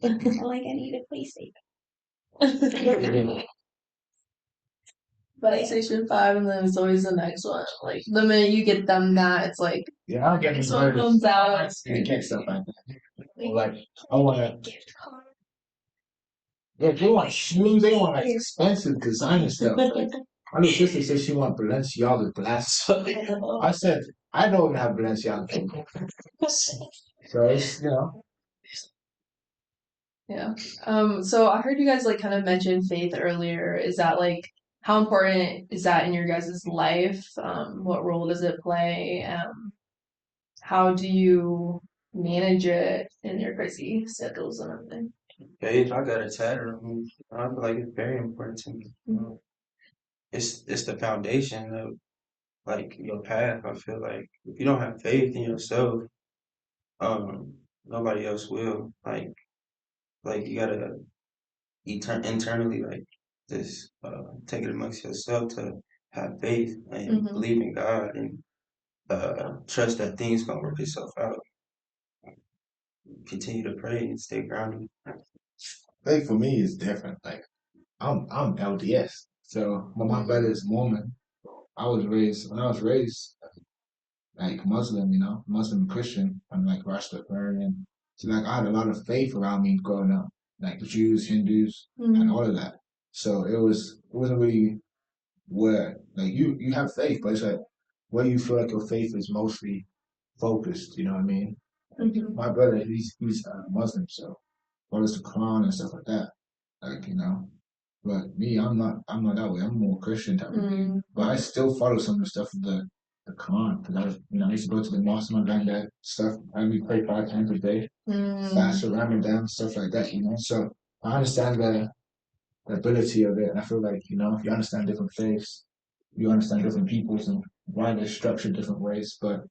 I need a PlayStation. PlayStation 5, and then it's always the next one. Like the minute you get them that, it's like Yeah, I'll get this these one comes out. You get stuff like that. Or like, I want to. Yeah, they want shoes. They want like expensive designer stuff. Like, my little sister said she want Balenciaga glasses. I said I don't have Balenciaga. So it's Yeah. So I heard you guys like kind of mention faith earlier. Is that like how important is that in your guys' life? What role does it play? How do you manage it in your crazy schedules and everything? Faith, I got a tattoo. I feel like it's very important to me. It's the foundation of like your path. I feel like if you don't have faith in yourself, nobody else will. Like you gotta internally like just take it amongst yourself to have faith and believe in God and trust that things gonna work itself out. Continue to pray and stay grounded. Faith for me is different. Like I'm LDS, so my brother is Mormon. When I was raised like Muslim, Muslim Christian, and like Rastafarian. So like I had a lot of faith around me growing up, like the Jews, Hindus, and all of that. So it wasn't really where like you have faith, but it's like where you feel like your faith is mostly focused. You know what I mean? My brother, he's Muslim, so follows the Quran and stuff like that. Like but me, I'm not that way. I'm more Christian type of dude. But I still follow some of the stuff of the Quran because I used to go to the mosque with my granddad, stuff. I would pray 5 times a day, fast or Ramadan, stuff like that. So I understand the ability of it, and I feel like if you understand different faiths, you understand different peoples and why they're structured different ways. But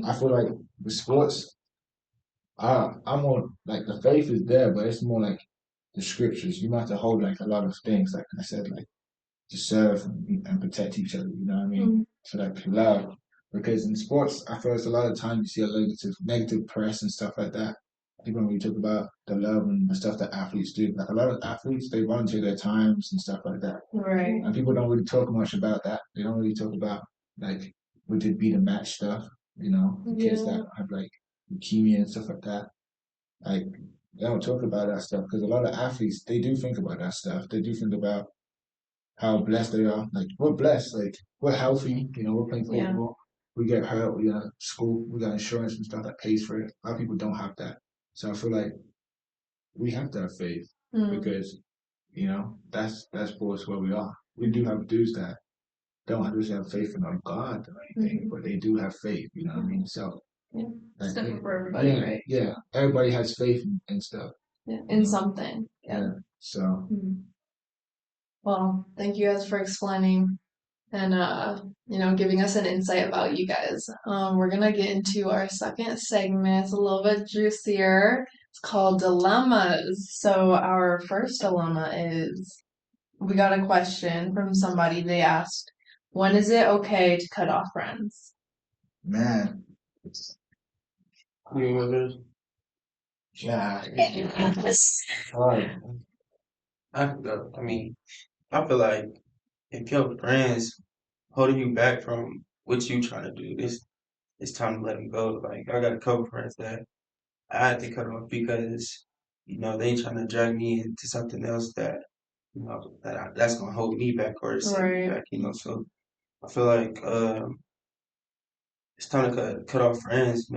I feel like with sports, I'm more like the faith is there, but it's more like the scriptures. You have to hold like a lot of things, like I said, like to serve and protect each other. You know what I mean? So like love, because in sports, I feel it's a lot of times you see a lot of negative press and stuff like that. People don't really talk about the love and the stuff that athletes do. Like a lot of athletes, they volunteer their times and stuff like that. Right. And people don't really talk much about that. They don't really talk about like would it be the match stuff. Kids that have like leukemia and stuff like that. Like they don't talk about that stuff because a lot of athletes they do think about that stuff. They do think about how blessed they are. Like we're blessed. Like we're healthy. We're playing football. We get hurt. We got school. We got insurance and stuff that pays for it. A lot of people don't have that. So I feel like we have to have faith because that's for us where we are. We do have dudes that don't have faith in our God or anything, but they do have faith. You know what I mean? So it's different for everybody, right? Yeah, everybody has faith in stuff. Yeah, in something. Yeah. So. Well, thank you guys for explaining and giving us an insight about you guys. We're gonna get into our second segment. It's a little bit juicier. It's called Dilemmas. So our first dilemma is we got a question from somebody. They asked, when is it okay to cut off friends? Man. Yeah. I feel like if your friends holding you back from what you trying to do, it's time to let them go. Like I got a couple friends that I had to cut off because they trying to drag me into something else that that's gonna hold me back or set me back. So I feel like it's time to cut off friends.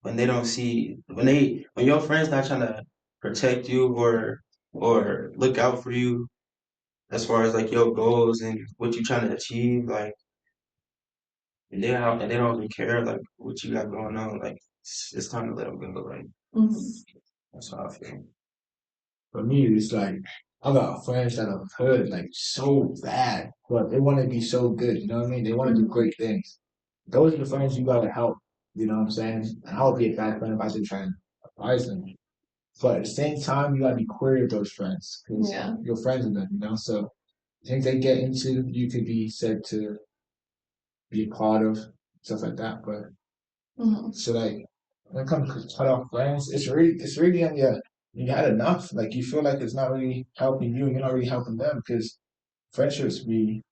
When they don't see when your friends not trying to protect you or look out for you as far as like your goals and what you trying to achieve, like and they don't really care like what you got going on, like it's time to let them go. Like that's how I feel. For me, it's like I got friends that have heard like so bad, but they want to be so good. You know what I mean? They want to do great things. Those are the friends you gotta help. You know what I'm saying? And I would be a bad friend if I didn't try and advise them. But at the same time, you gotta be queer of those friends because you're friends with them. So things they get into, you could be said to be a part of stuff like that. But so like when it comes to cut off friends, it's really on you had enough. Like you feel like it's not really helping you and you're not really helping them because friendships be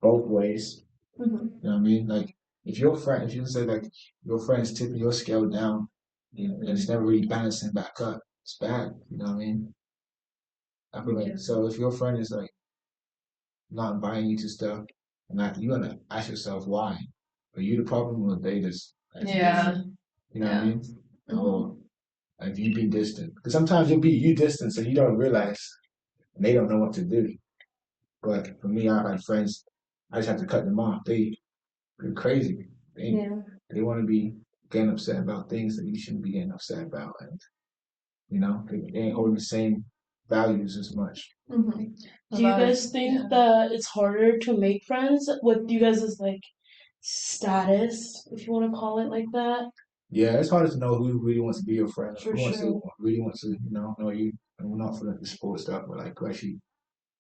both ways. Mm-hmm. You know what I mean? Like if you say like your friend's tipping your scale down, and it's never really balancing back up, it's bad. You know what I mean? I feel like so if your friend is like not inviting you to stuff, and that you gotta ask yourself why. Are you the problem or they just Yeah. you know what I mean? Mm-hmm. Or like you be distant. Because sometimes you'll be you distant and you don't realize and they don't know what to do. But for me, I've had friends, I just have to cut them off. They're crazy. They want to be getting upset about things that you shouldn't be getting upset about. And, they ain't holding the same values as much. Mm-hmm. Do you guys think that it's harder to make friends with you guys' like status, if you want to call it like that? Yeah, it's harder to know who really wants to be your friend, For who sure. really wants to, know you, and not for the sport stuff, but like who actually,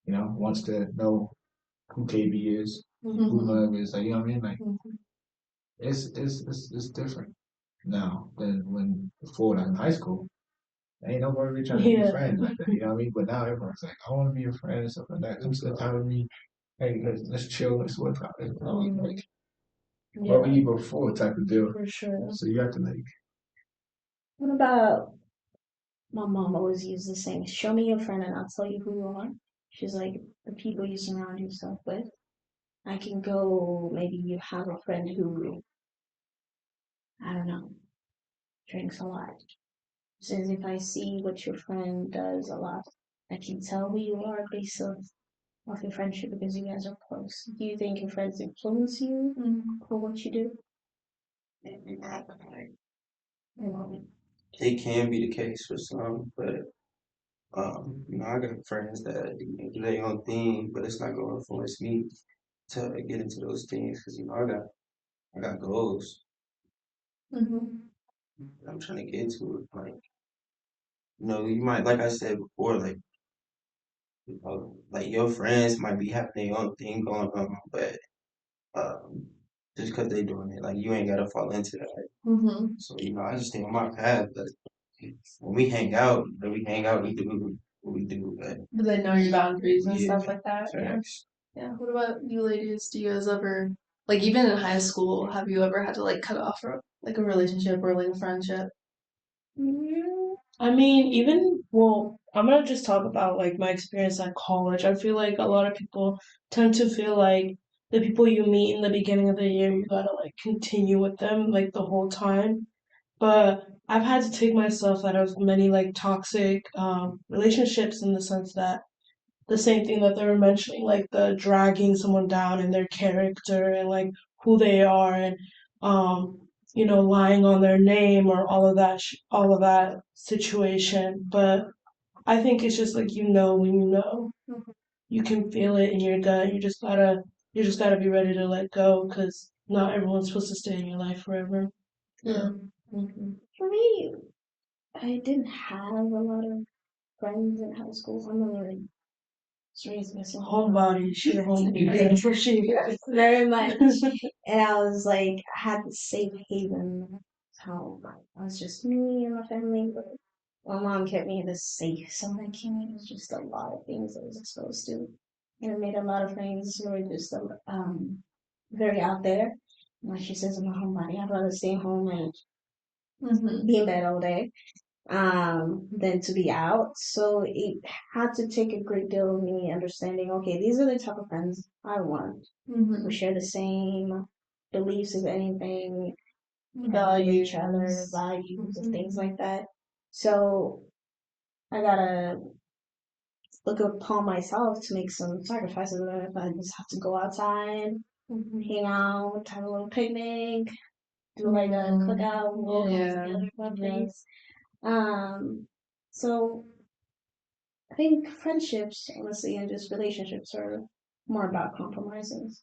wants to know who KB is, who Merv is, like you know what I mean? Like it's different now than when before, like in high school. Ain't nobody really trying to be Yeah. friends like that, you know what I mean? But now everyone's like, I want to be your friend and stuff like that. Come spend time with me. Hey, let's chill, let's work out. Like, what were you before type of deal? For sure. So you have to like, What about my mom always used the saying, show me your friend and I'll tell you who you are. She's like, the people you surround yourself with. I can go, maybe you have a friend who, I don't know, drinks a lot. Says if I see what your friend does a lot, I can tell who you are based off your friendship because you guys are close. Do you think your friends influence you for what you do? It can be the case for some, but I got friends that do their own thing, but it's not going to influence me to get into those things because I got goals that I'm trying to get to. Like you might, like I said before, like your friends might be having their own thing going on, but just because they doing it, like you ain't gotta fall into that. So I just stay on my path. But when we hang out, we do what we do. But they know your boundaries and Yeah, stuff like that. Yeah. facts. Yeah. What about you ladies? Do you guys ever, like, even in high school, have you ever had to like cut off like a relationship or like a friendship? I mean, I'm gonna just talk about like my experience at college. I feel like a lot of people tend to feel like the people you meet in the beginning of the year, you gotta like continue with them like the whole time. But I've had to take myself out of many like toxic relationships in the sense that the same thing that they were mentioning, like the dragging someone down in their character and like who they are and lying on their name or all of that situation. But I think it's just like when you know, you can feel it in your gut. You just gotta be ready to let go because not everyone's supposed to stay in your life forever. Yeah. For me, I didn't have a lot of friends in high school. I'm not really raised by some Homebody, she a homebody. That's what she is. very much. And I was like, I had the safe haven home. I was just me and my family, but my mom kept me in the safe zone. I came in, it was just a lot of things I was exposed to. And I made a lot of friends who were just very out there. Like she says, I'm a homebody. I'd rather stay home and be in bed all day than to be out. So it had to take a great deal of me understanding, okay, these are the type of friends I want. We share the same beliefs, if anything, Values. each other, values, and things like that. So I gotta look upon myself to make some sacrifices. If I just have to go outside, hang out, have a little picnic, do like a cookout, all kinds of other fun things. So I think friendships, honestly, and just relationships are more about compromises.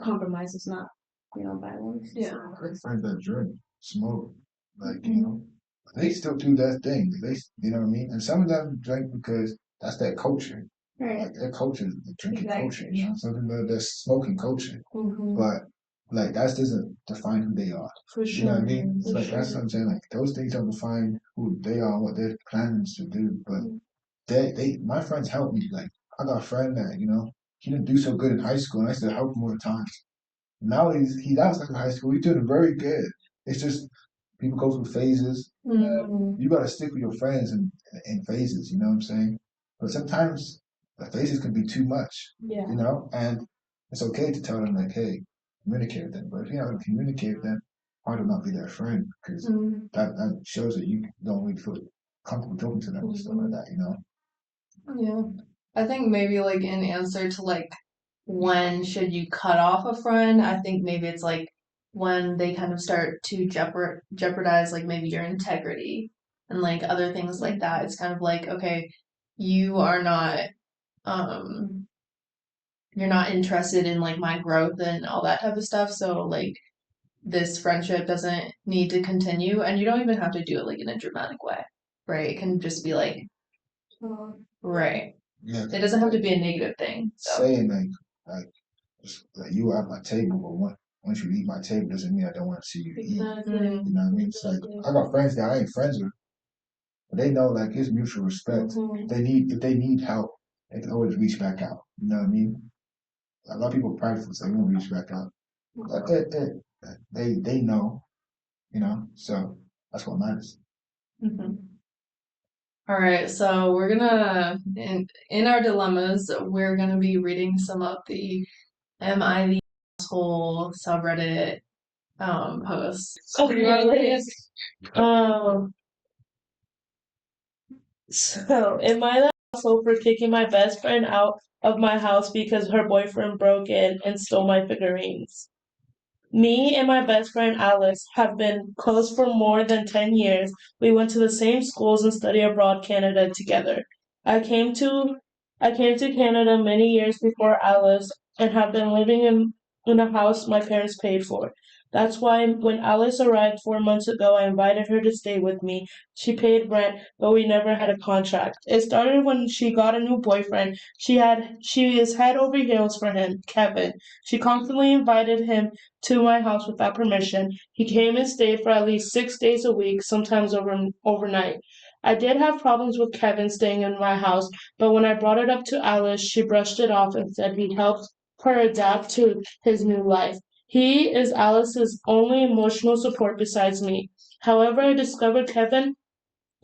Compromises, not violence. Yeah. great friends that drink, smoke, like, they still do that thing. You know what I mean? And some of them drink because that's their culture. Right. Like their culture, the drinking culture, Exactly. Some people their smoking culture. Mm-hmm. But like that doesn't define who they are. For You know what I sure. mean? For Like sure. that's what I'm saying. Like those things don't define who they are, what they're planning to do. But my friends help me like I got a friend that, he didn't do so good in high school, and I used to help him all the time. Now he's outside of high school. He's doing very good. It's just people go through phases. You gotta stick with your friends in phases. You know what I'm saying? But sometimes the phases can be too much. Yeah. And it's okay to tell them like, hey, communicate with them. But if you're not gonna communicate with them, hard to not be their friend because that shows that you don't really feel comfortable talking to them and stuff like that. Yeah. I think maybe like in answer to like when should you cut off a friend, I think maybe it's like when they kind of start to jeopardize like maybe your integrity and like other things like that. It's kind of like, okay, you are not um you're not interested in like my growth and all that type of stuff. So like this friendship doesn't need to continue, and you don't even have to do it like in a dramatic way, right? It can just be like, right. Yeah. It doesn't have to be a negative thing. So. Saying like you are at my table, but once you eat my table doesn't mean I don't want to see you eat. Exactly. You know what I mean? It's like I got friends that I ain't friends with, but they know like it's mutual respect. If they need help, they can always reach back out. You know what I mean? A lot of people are prideful, so they won't reach back out. But they know, so that's what matters. All right, so we're gonna in our dilemmas, we're gonna be reading some of the Am I the Asshole subreddit posts. Okay. So, am I the asshole for kicking my best friend out of my house because her boyfriend broke in and stole my figurines? Me and my best friend Alice have been close for more than 10 years. We went to the same schools and study abroad Canada together. I came to Canada many years before Alice and have been living in a house my parents paid for. That's why when Alice arrived 4 months ago, I invited her to stay with me. She paid rent, but we never had a contract. It started when she got a new boyfriend. She is head over heels for him, Kevin. She constantly invited him to my house without permission. He came and stayed for at least 6 days a week, sometimes overnight. I did have problems with Kevin staying in my house, but when I brought it up to Alice, she brushed it off and said he helped her adapt to his new life. He is Alice's only emotional support besides me. However, I discovered Kevin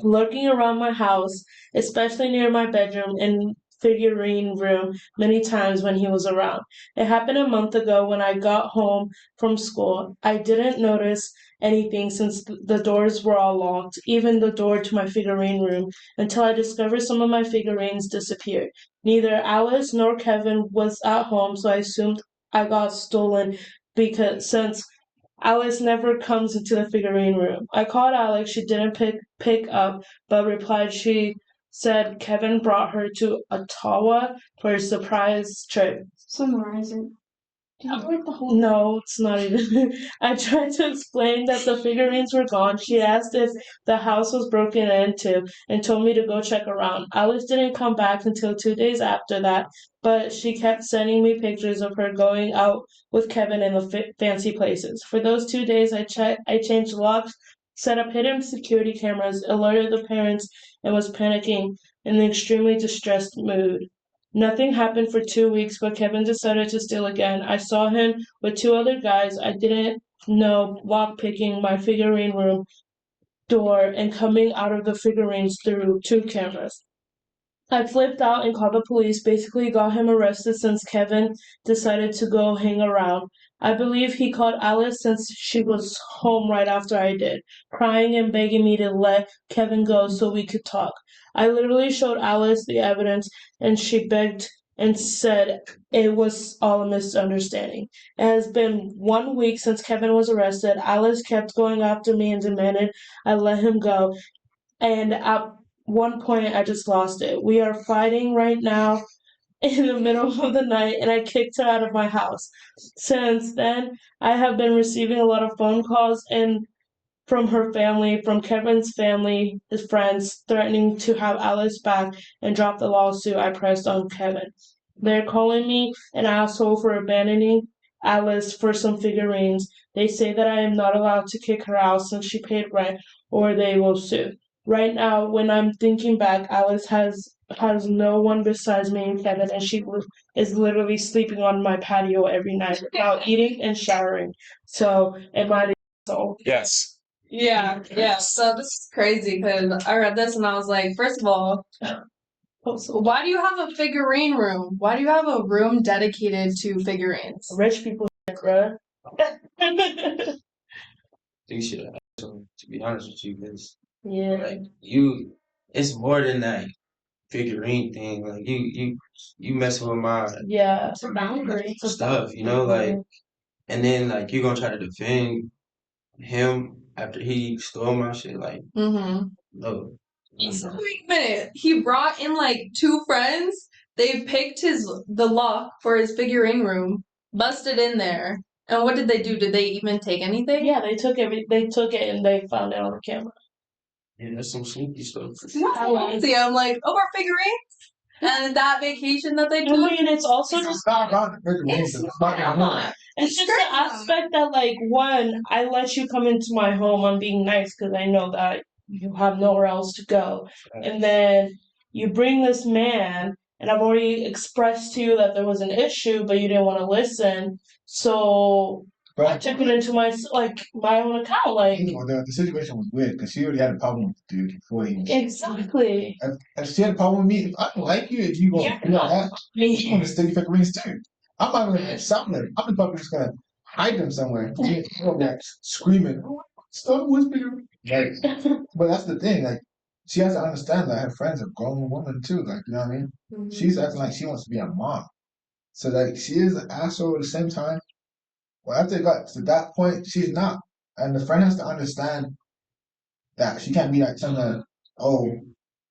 lurking around my house, especially near my bedroom and figurine room, many times when he was around. It happened a month ago when I got home from school. I didn't notice anything since the doors were all locked, even the door to my figurine room, until I discovered some of my figurines disappeared. Neither Alice nor Kevin was at home, so I assumed I got stolen because since Alice never comes into the figurine room. I called Alex. She didn't pick up, but replied she said Kevin brought her to Ottawa for a surprise trip. Summarize it. Do you like the whole? No, it's not even. I tried to explain that the figurines were gone. She asked if the house was broken into and told me to go check around. Alice didn't come back until 2 days after that, but she kept sending me pictures of her going out with Kevin in the fancy places. For those 2 days, I changed locks, set up hidden security cameras, alerted the parents, and was panicking in an extremely distressed mood. Nothing happened for 2 weeks, but Kevin decided to steal again. I saw him with two other guys I didn't know lockpicking my figurine room door and coming out of the figurines through two cameras. I flipped out and called the police, basically got him arrested since Kevin decided to go hang around. I believe he called Alice since she was home right after I did, crying and begging me to let Kevin go so we could talk. I literally showed Alice the evidence and she begged and said it was all a misunderstanding. It has been 1 week since Kevin was arrested. Alice kept going after me and demanded I let him go. And at one point, I just lost it. We are fighting right now in the middle of the night, and I kicked her out of my house. Since then, I have been receiving a lot of phone calls and from her family, from Kevin's family, his friends, threatening to have Alice back and drop the lawsuit I pressed on Kevin. They're calling me an asshole for abandoning Alice for some figurines. They say that I am not allowed to kick her out since she paid rent, or they will sue. right now, when I'm thinking back, Alice has no one besides me and Kevin, and she is literally sleeping on my patio every night without eating and showering. So it might so Yes. Yeah, yeah. So this is crazy because I read this and I was like, first of all, why do you have a figurine room? Why do you have a room dedicated to figurines? rich people, bruh. You should have asked him, to be honest with you, because Yeah. like it's more than that figurine thing. Like you messing with my Yeah. It's a boundary. stuff, you know, like, and then like you gonna try to defend him after he stole my shit, like, Mm-hmm. no. Wait a minute. He brought in like 2 friends. They picked the lock for his figurine room, busted in there. And what did they do? Did they even take anything? Yeah, they took it and they found it on the camera. Yeah, that's some sneaky stuff. See, I'm like, our figurines? And that vacation that they I took? mean, it's also just It's not. it's just the aspect that like one, I let you come into my home. I'm being nice because I know that you have nowhere else to go, and then you bring this man, and I've already expressed to you that there was an issue, but you didn't want to listen. So I took it into my own account. Like The situation was weird because she already had a problem with the dude before he was. exactly. If she had a problem with me, if I don't like you, if you gonna do that, you gonna steal your figurines too. I'm not gonna something. I'm probably just gonna hide them somewhere. Like screaming, stop whispering. Like, but that's the thing. Like, she has to understand that her friend's a grown woman too. Like, you know what I mean? Mm-hmm. She's acting like she wants to be a mom. So like, she is an asshole at the same time. Well, after it got to that point, she's not. And the friend has to understand that she can't be like telling her, oh,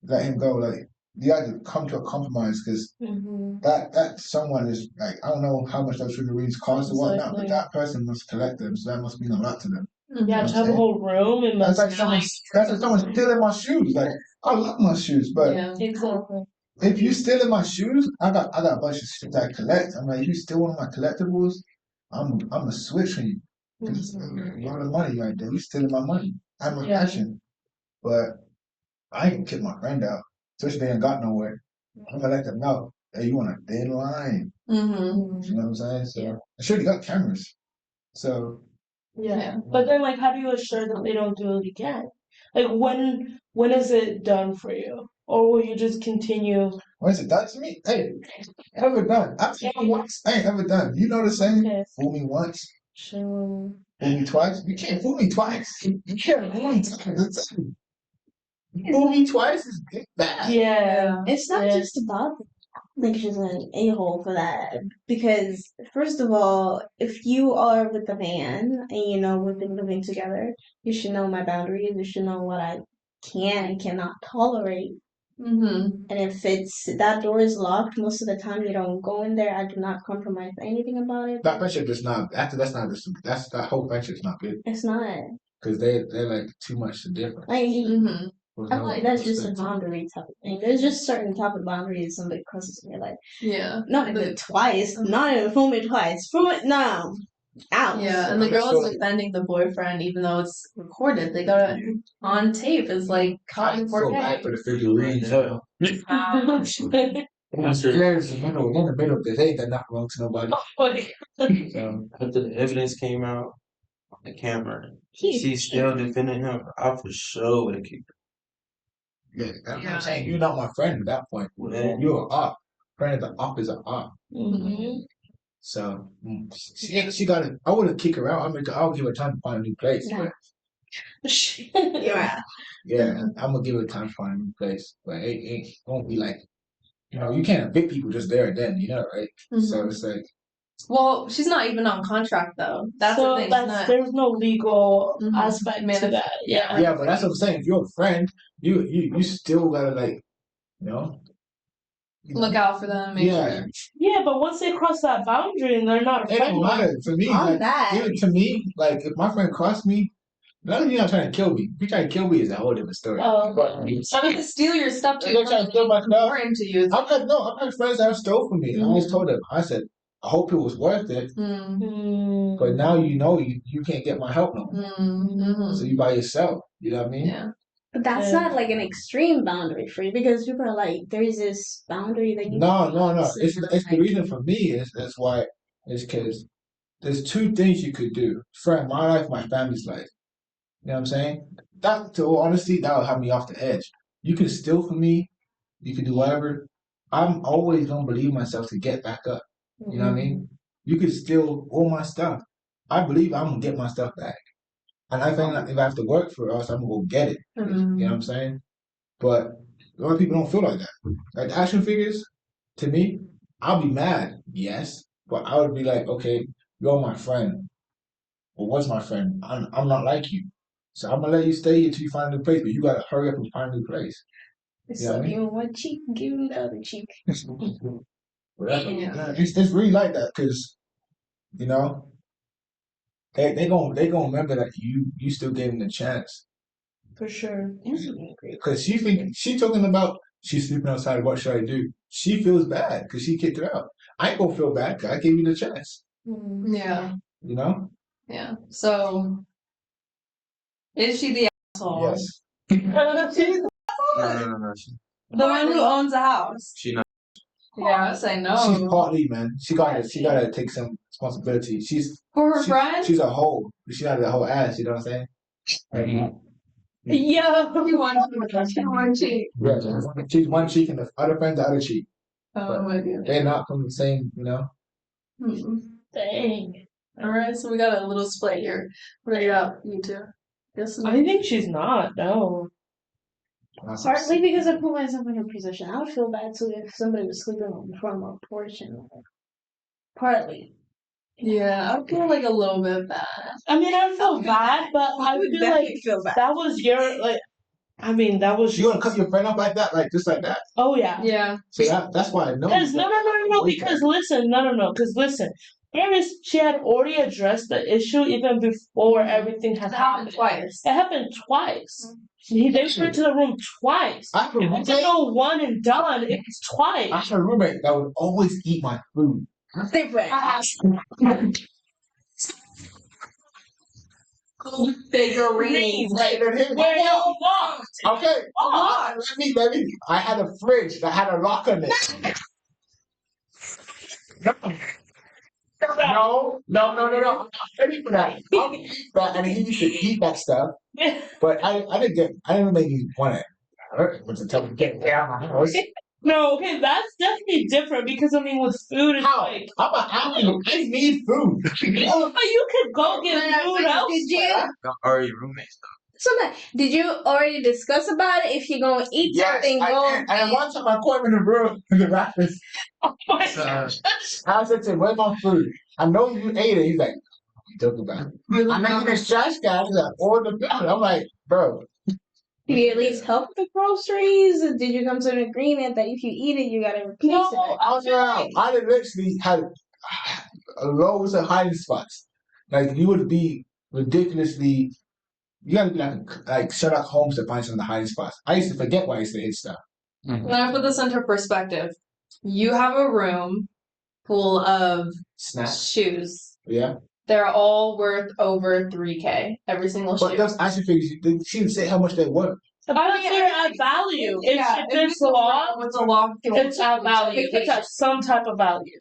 let him go. Like, you got to come to a compromise because that someone is like, I don't know how much those figurines cost or whatnot, but that person must collect them, so that must mean a lot to them. Yeah, to have a whole room and that's like someone stealing my shoes. Like, I love my shoes, but exactly. if you stealing my shoes, I got a bunch of shit that I collect. I'm like, if you steal one of my collectibles, I'm gonna switch on you. It's a lot of money right there. You stealing my money. I'm a passion. But I ain't gonna kick my friend out. Especially they ain't got nowhere. I'm gonna let them know. Hey, you on a thin line. Mm-hmm. You know what I'm saying? So I'm sure they got cameras. So yeah. But then like how do you assure that they don't do it again? Like when is it done for you? Or will you just continue? when is it done to me? Hey, ever done. I've seen it once. I ain't ever done. You know the saying? Okay. Fool me once. Sure. Fool me twice. You can't fool me twice. You can't fool me twice. Fool me twice is bad. Yeah. It's not just about like she's an a-hole for that because first of all, if you are with a man and you know we've been living together, you should know my boundaries. You should know what I can and cannot tolerate. Mm-hmm. And if it's that door is locked, most of the time you don't go in there. I do not compromise anything about it. That friendship is not. That's not. That's that whole friendship's not good. It's not. Because they're like too much to different. Like, Mm-hmm. I feel like that's just a boundary type of thing. There's just certain type of boundaries somebody crosses in your life. Yeah. Not even twice. Not even fool me twice. Fool me no. Out. Yeah, and the girl is defending the boyfriend even though it's recorded. They got it on tape. It's like caught in 4K. For the figurines. There's in the middle of the day that not wrong to nobody. After the evidence came out on the camera, she's still defending him. I for sure would have kicked her. Yeah, I'm saying you're not my friend at that point. You're an op. Friend of the op is an op. Mm-hmm. So she got it. I wouldn't kick her out. I'll give her time to find a new place. Yeah. But Yeah. yeah, I'm gonna give her time to find a new place. But it won't be like, you can't evict people just there and then, right? Mm-hmm. So it's like, well, she's not even on contract though. That's so the thing. there's no legal aspect to that. Yeah, but that's what I'm saying. If you're a friend, you still gotta like, look out for them. Make sure. Yeah, but once they cross that boundary and they're not a It friend, don't matter to me. Even to me, like if my friend crossed me, you're not trying to kill me. If you trying to kill me, is a whole different story. But I mean, to steal your stuff too. They're trying to steal my stuff. Important to you. I've had friends that have stole from me. I just told them, I said, I hope it was worth it. But now you can't get my help no more. So you by yourself. You know what I mean? Yeah. But that's Yeah. not like an extreme boundary for you because people are like, there's this boundary that you No, can no, no. cross, and It's you're the like, reason for me is why is because there's two things you could do. Friend, my life, my family's life. You know what I'm saying? That, to all honesty, that would have me off the edge. You can steal from me. You can do whatever. I'm always gonna believe myself to get back up. You know what I mean? You could steal all my stuff. I believe I'm gonna get my stuff back. And I think that if I have to work for us, I'm gonna go get it. You know what I'm saying? But a lot of people don't feel like that. Like action figures, to me, I'll be mad, yes, but I would be like, okay, you're my friend, or was my friend. I'm not like you, so I'm gonna let you stay here till you find a new place. But you gotta hurry up and find a new place. it's You know what I suck mean? you on one cheek, give him the other cheek. Whatever. Yeah. It's really like that because you know they gonna remember that you still gave them the chance. For sure. Because she talking about she's sleeping outside. What should I do? She feels bad because she kicked her out. I ain't gonna feel bad because I gave you the chance. Yeah. You know? Yeah. So, is she the asshole? Yes. She's No. the one who owns the house. She not. Yeah, I say She's no. partly man. She gotta take some responsibility. For her friend? She's a whole. She's not a whole ass. You know what I'm saying? Yeah. She one cheek. Yeah. She's one cheek and the other friend's the other cheek. Oh my god. They're not from the same. You know. Dang. Alright, so we got a little split here. What do you got, you two? Yes. I think she's not. No. Partly because I put myself in her position. I would feel bad too if somebody was sleeping on front of a porch and partly. Yeah, I feel like a little bit bad. I mean, I feel bad, but I would feel definitely like feel bad. that was your like. I mean, that was. You gonna cut your friend up like that, like just like that? Oh yeah. Yeah. So that's why I know. Because no. Because listen, no. Because listen, Paris, she had already addressed the issue even before everything had happened. Twice. It happened twice. They went to the room twice. I have a It roommate. wasn't no one and done. It was twice. I had a roommate that would always eat my food. Figurines. Right, and here- Where you walked. Okay. Oh. Let me. I had a fridge that had a lock on it. No. I'm not ready for that. I'll eat that, and he used to eat that stuff. But I didn't make you want to hurt him to tell him to get down my house. No, okay, that's definitely different because I mean, with food, it's How? like. I'm an animal. I need food. But you could go get food elsewhere. Did you? Y'all already roommates So did you already discuss about it? If you're gonna eat something, I go. did. And one time I caught him in the room in the rafters. Oh my though. god. I said to him, "Where's my food?" I know you ate it. He's like, "What you talking about?" I'm making this trash can. He's like, "Order the food." I'm like, "Bro." Did you at least help with the groceries? Or did you come to an agreement that if you eat it, you gotta replace No, it? I was around. I literally had loads of hiding spots. Like you would be ridiculously. You gotta be like Sherlock Holmes to find some of the hiding spots. I used to forget why I used to hit stuff. Let me put this into perspective. You have a room full of Snacks. shoes. Yeah. They're all worth over 3K. Every single But shoe. those action figures, she didn't say how much they were. I don't think at value. Yeah, If it's locked, it's a lock. it's at value. It's at some type of value.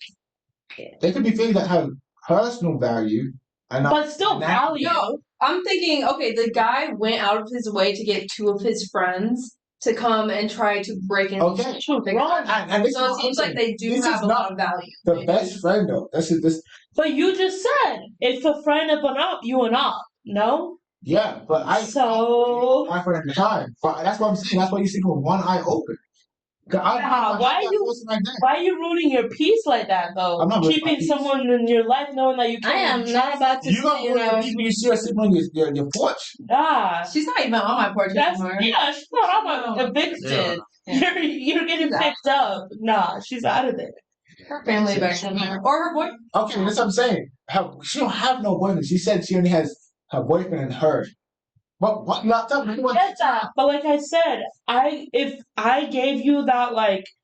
They could be things that have personal value and not. But still value. No, I'm thinking, okay, the guy went out of his way to get two of his friends to come and try to break into Okay. the shoe. Wrong. And this So is it seems like they do this have is a not lot of value. the best friend though. This. But you just said if a friend of an up, you an up. No? Yeah, but So my friend at the time. But that's what I'm saying. That's why you see with one eye open. 'Cause why are you ruining your peace like that though? I'm not ruining my Keeping peace. someone in your life knowing that you I can't. am not about to You gonna say, ruin your peace when you see her sitting on your porch. Nah. She's not even on my porch That's anymore. yeah, she's not on evicted. Yeah. You're getting picked up. Nah, she's out of there. Her family evicted her. Or her boy. Okay, that's what I'm saying. She don't have no boyfriend. She said she only has her boyfriend and her. What not tell me what Get that. But like I said, if I gave you that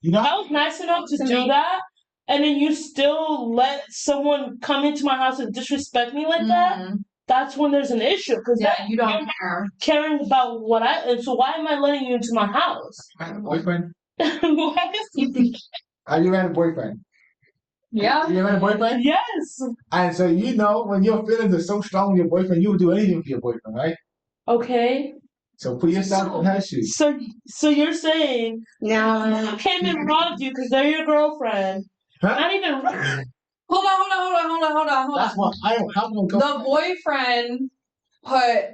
you know I was nice enough to To do me. that, and then you still let someone come into my house and disrespect me like that, that's when there's an issue. Because Yeah, you don't care. caring about what and so why am I letting you into my house? I had a boyfriend. What? Have you had a boyfriend? Yeah. You ever had a boyfriend? Yes. And so you know when your feelings are so strong with your boyfriend, you will do anything for your boyfriend, right? Okay. So put yourself in her shoes. So you're saying No. came and robbed you because they're your girlfriend. Huh? Not even. Hold on. That's what I don't have no The boyfriend put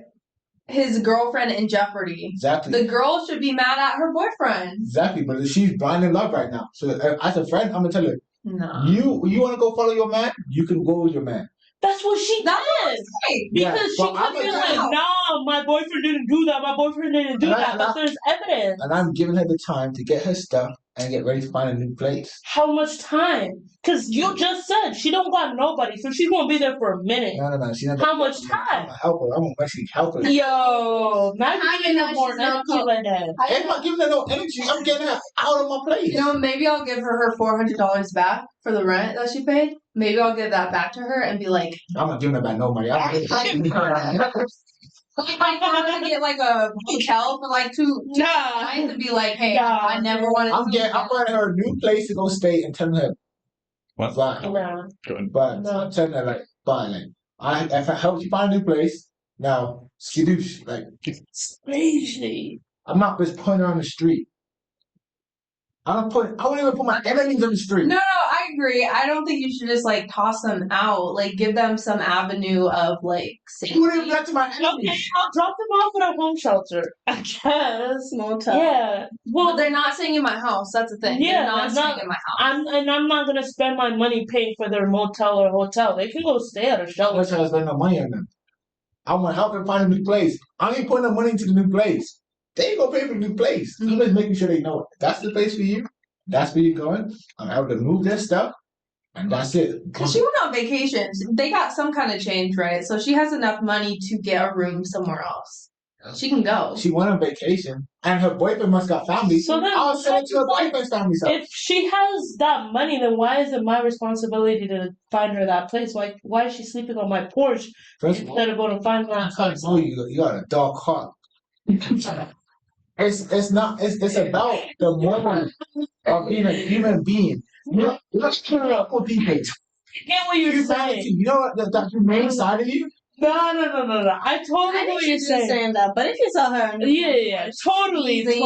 his girlfriend in jeopardy. Exactly. The girl should be mad at her boyfriend. Exactly, but she's blind in love right now. So as a friend, I'm gonna tell her, No. you want to go follow your man? You can go with your man. That's what she did. Because she kept being like, nah, my boyfriend didn't do that. My boyfriend didn't do that. But there's evidence. And I'm giving her the time to get her stuff and get ready to find a new place. How much time? Because you just said she don't got nobody, so she's gonna be there for a minute. No. She's not. How much time? I'm gonna help her. I'm gonna actually help her. Yo, not giving her more energy like that. I'm not giving her no energy. I'm getting her out of my place. You know, maybe I'll give her $400 back for the rent that she paid. Maybe I'll give that back to her and be like, I'm not giving her back no money. I'm I get like a hotel for like two nights and be like, hey, I never wanted to. I'm finding her a new place to go stay and telling her, What? fine. No. But I'm telling her like, fine. Like, if I help you find a new place, now skadoosh. Like, Crazy. I'm not just putting her on the street. I wouldn't even put my enemies on the street. No, I agree. I don't think you should just like toss them out. Like give them some avenue of like safety. You wouldn't even get to my enemies. Okay, I'll drop them off at a home shelter. I guess. Motel. Yeah. Well, Well, they're not staying in my house. That's the thing. Yeah, they're not they're staying not- in my house. I'm not gonna spend my money paying for their motel or hotel. They can go stay at a I'm not shelter. trying to spend no money on them. I want to help them find a new place. I ain't putting the money into the new place. They ain't gonna pay for the new place. I'm just making sure they know that's the place for you. That's where you're going. I'm able to move their stuff, and that's it. Cause she went on vacation. They got some kind of change, right? So she has enough money to get a room somewhere else. She can go. She went on vacation, and her boyfriend must got family. So then, I'll send it to her boyfriend's family. if she has that money, then why is it my responsibility to find her that place? Why is she sleeping on my porch First of all, instead of going to find her that place? oh, you got a dark heart. It's not. It's about the moment of being a human being. Let's turn it up for people. I get what you're saying. You know what? That humane side of you. No. I totally I know what think you're she's just saying. saying that, but if you saw her, Yeah, totally. Easy.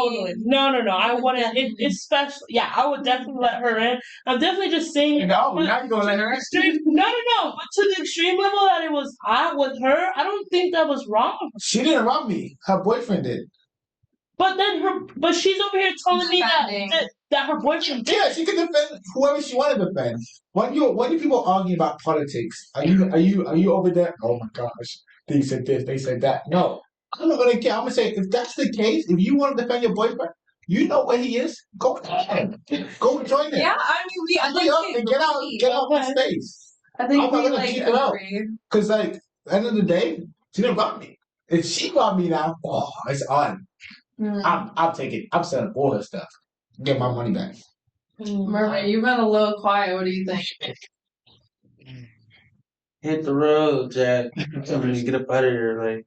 No. I wouldn't. Especially, yeah, I would definitely let her in. I'm definitely just saying. No, now you're gonna let her in. No. But to the extreme level that it was I with her, I don't think that was wrong. She didn't rob me. Her boyfriend did. But she's over here telling me Defending. that her boyfriend did. Yeah, she can defend whoever she want to defend. When you people argue about politics, are you over there? Oh my gosh, they said this, they said that. No, I'm not gonna care. I'm gonna say if that's the case, if you want to defend your boyfriend, you know where he is. Go ahead. Go join him. Yeah, I mean, I Hurry think up we and get out my Okay. space. I think I'm not we gonna like keep her out. agree. Cause like at the end of the day, she didn't rob me. If she robbed me now, oh, it's on. I'll take it. I'm selling all her stuff. Get my money back. Mermaid, you've been a little quiet. What do you think? Hit the road, Jack. Just get up out of here. Like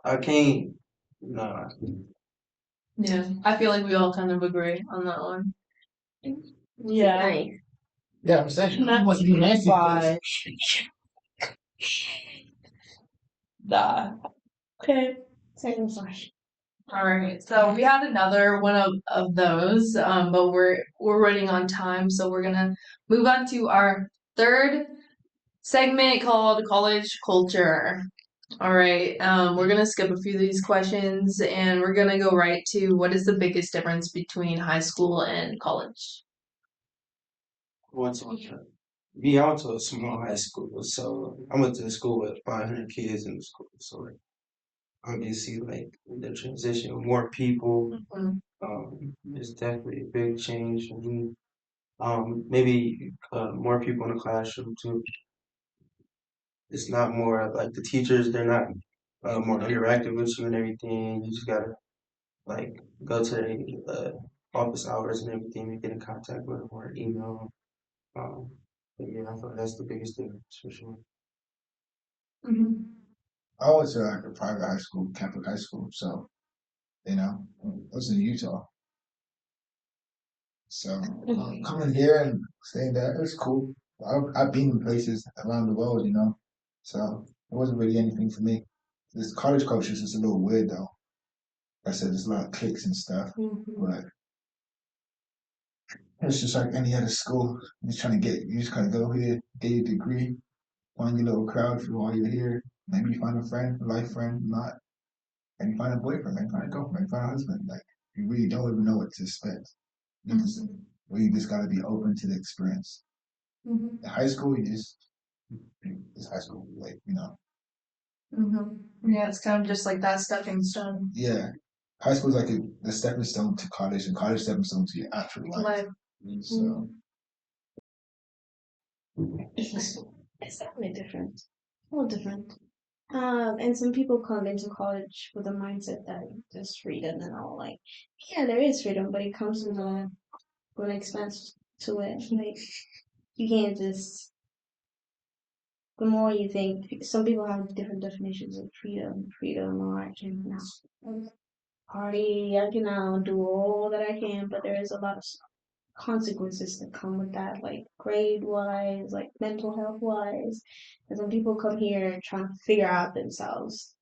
I can't. Nah. Yeah, I feel like we all kind of agree on that one. Yeah. nice. Yeah, I'm saying. Not I must be nasty. Bye. Nah. Okay. Second question. All right, so we had another one of those, but we're running on time, so we're gonna move on to our third segment called college culture. All right, we're gonna skip a few of these questions, and we're gonna go right to what is the biggest difference between high school and college? I went to a small high school, so I went to a school with 500 kids in the school. So like, obviously, like the transition, more people. It's definitely a big change. And maybe more people in the classroom too. It's not more like the teachers; they're not more interactive with you and everything. You just gotta like go to the office hours and everything to get in contact with them or email. Um, but yeah, I thought that's the biggest difference for sure. I went to like a private high school, Catholic high school, so you know, I was in Utah. So coming here and staying there, it was cool. I've been in places around the world, you know, so it wasn't really anything for me. This college culture is just a little weird though. Like I said there's a lot of cliques and stuff, but it's just like any other school. You're just trying to get, you just kind of go here, get your degree, find your little crowd for while you're here. Maybe you find a friend, a life friend, not, and you find a boyfriend, maybe find a girlfriend, find a husband. Like you really don't even know what to expect. You just gotta be open to the experience. In high school, it's high school, like you know. Yeah, it's kind of just like that stepping stone. Yeah, high school is like the stepping stone to college, and college stepping stone to your actual life. So It's definitely different. A little different. And some people come into college with a mindset that there's freedom and all. Like, yeah, there is freedom, but it comes with an expense to it. Like, you can't just. The more you think, some people have different definitions of freedom. Freedom, or I can now party, I can now do all that I can, but there is a lot of consequences that come with that, like grade wise, like mental health wise. And when people come here trying to figure out themselves,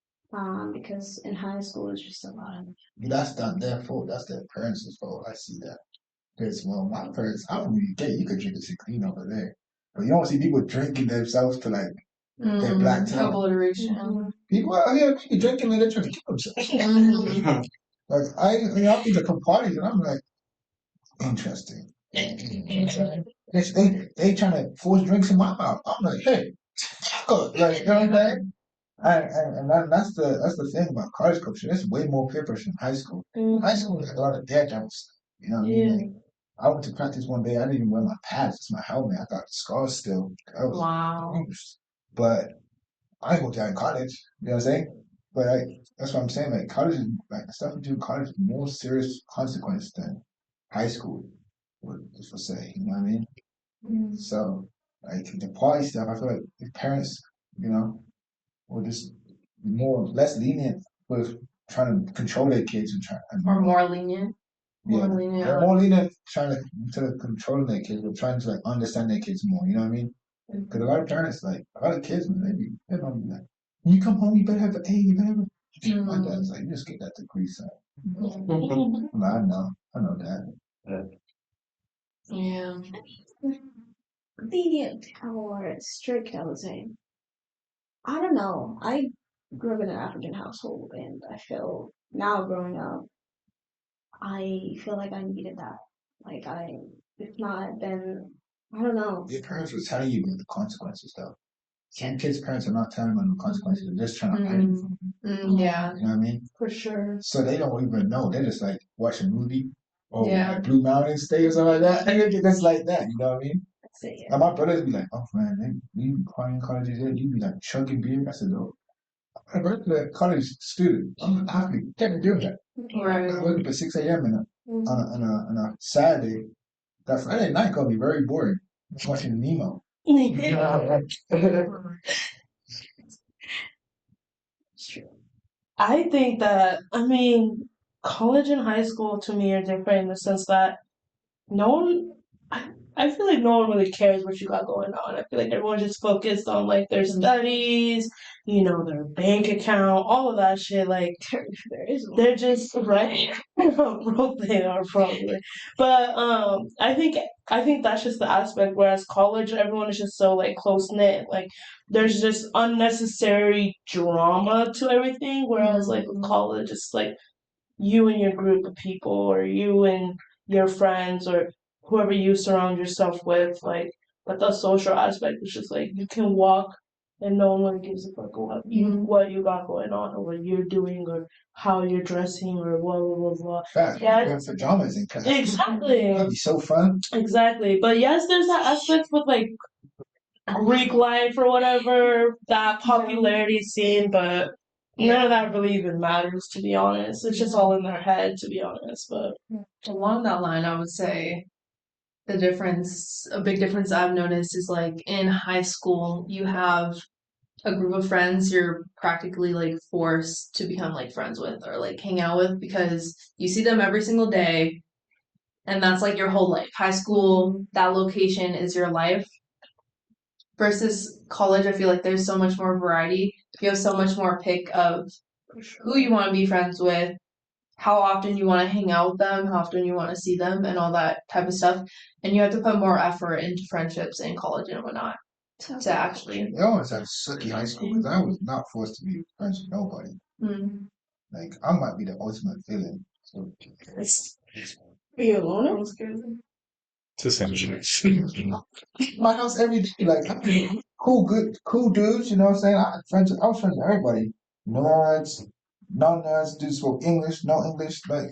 because in high school it's just a lot of. that's not their fault. That's their parents' fault. I see that. Because well, my parents, I don't really care. You could drink a clean over there, but you don't see people drinking themselves to like their black tongue. Obliteration. People out here be drinking and they're trying to kill themselves. Like I've been to some parties and I'm like, interesting. They trying to force drinks in my mouth. I'm like, hey, go. Like, you know what I'm saying? That's the thing about college culture. There's way more peer pressure in high school. High school is a lot of daredevil stuff. You know what I mean? Like, I went to practice one day. I didn't even wear my pads. It's my helmet. I got the scars still. I was confused. But I go down in college. You know what I'm saying? But that's what I'm saying. Like college is like the stuff we do in college is more serious consequence than high school would just for say. You know what I mean? So like the party stuff, I feel like the parents, you know, will just be less lenient with trying to control their kids and Or more lenient. Yeah, they're more lenient trying to instead of controlling their kids, but trying to like understand their kids more. You know what I mean? Because a lot of parents, like a lot of kids, man, they don't be like, when you come home, you better have an A. You better. My dad's like, you just get that degree, son. I know that. Yeah. Lenient or strict, I would say. I don't know. I grew up in an African household, and I feel now growing up, I feel like I needed that. Like if not, then I don't know. Your parents were telling you the consequences, though. Some kids' parents are not telling them the consequences. They're just trying to hide it. Yeah. You know what I mean? For sure. So they don't even know. They're just like watch a movie or like Blue Mountain State or something like that. And they're just like that. You know what I mean? Now my brothers be like, oh man, you be crying colleges there, you be like chugging beer. I said, no. I'm a regular college student. I'm an athlete. Can't be doing that. Right. I wake up at 6 a.m. On a Saturday. That Friday night gonna be very boring. Just watching Nemo. I think that, college and high school to me are different in the sense that no one, I feel like no one really cares what you got going on. I feel like everyone's just focused on like their studies, their bank account, all of that shit. Like they're just right. Broke they are probably. But I think that's just the aspect. Whereas college, everyone is just so like close knit. Like there's just unnecessary drama to everything. Whereas like with college, it's like you and your group of people or you and your friends or whoever you surround yourself with, like, but the social aspect is just like you can walk and no one gives a fuck what you got going on or what you're doing or how you're dressing or blah blah blah blah. Fact, yeah, pajamas in class. Exactly. That'd be so fun. Exactly. But yes, there's that aspect with like Greek life or whatever, that popularity scene, but none of that really even matters, to be honest. It's just all in their head, to be honest. But along that line, I would say a big difference I've noticed is like in high school, you have a group of friends you're practically like forced to become like friends with or like hang out with because you see them every single day and that's like your whole life. High school, that location is your life. Versus college, I feel like there's so much more variety. You have so much more pick of who you want to be friends with, how often you want to hang out with them, how often you want to see them, and all that type of stuff. And you have to put more effort into friendships in college and whatnot to actually. I always had sucky high school because I was not forced to be friends with nobody. Like I might be the ultimate villain. So, Are you a loner? To some my house every day, like cool dudes, you know what I'm saying? I was friends with everybody. Nerds, non-nerds, dudes spoke English, no English, like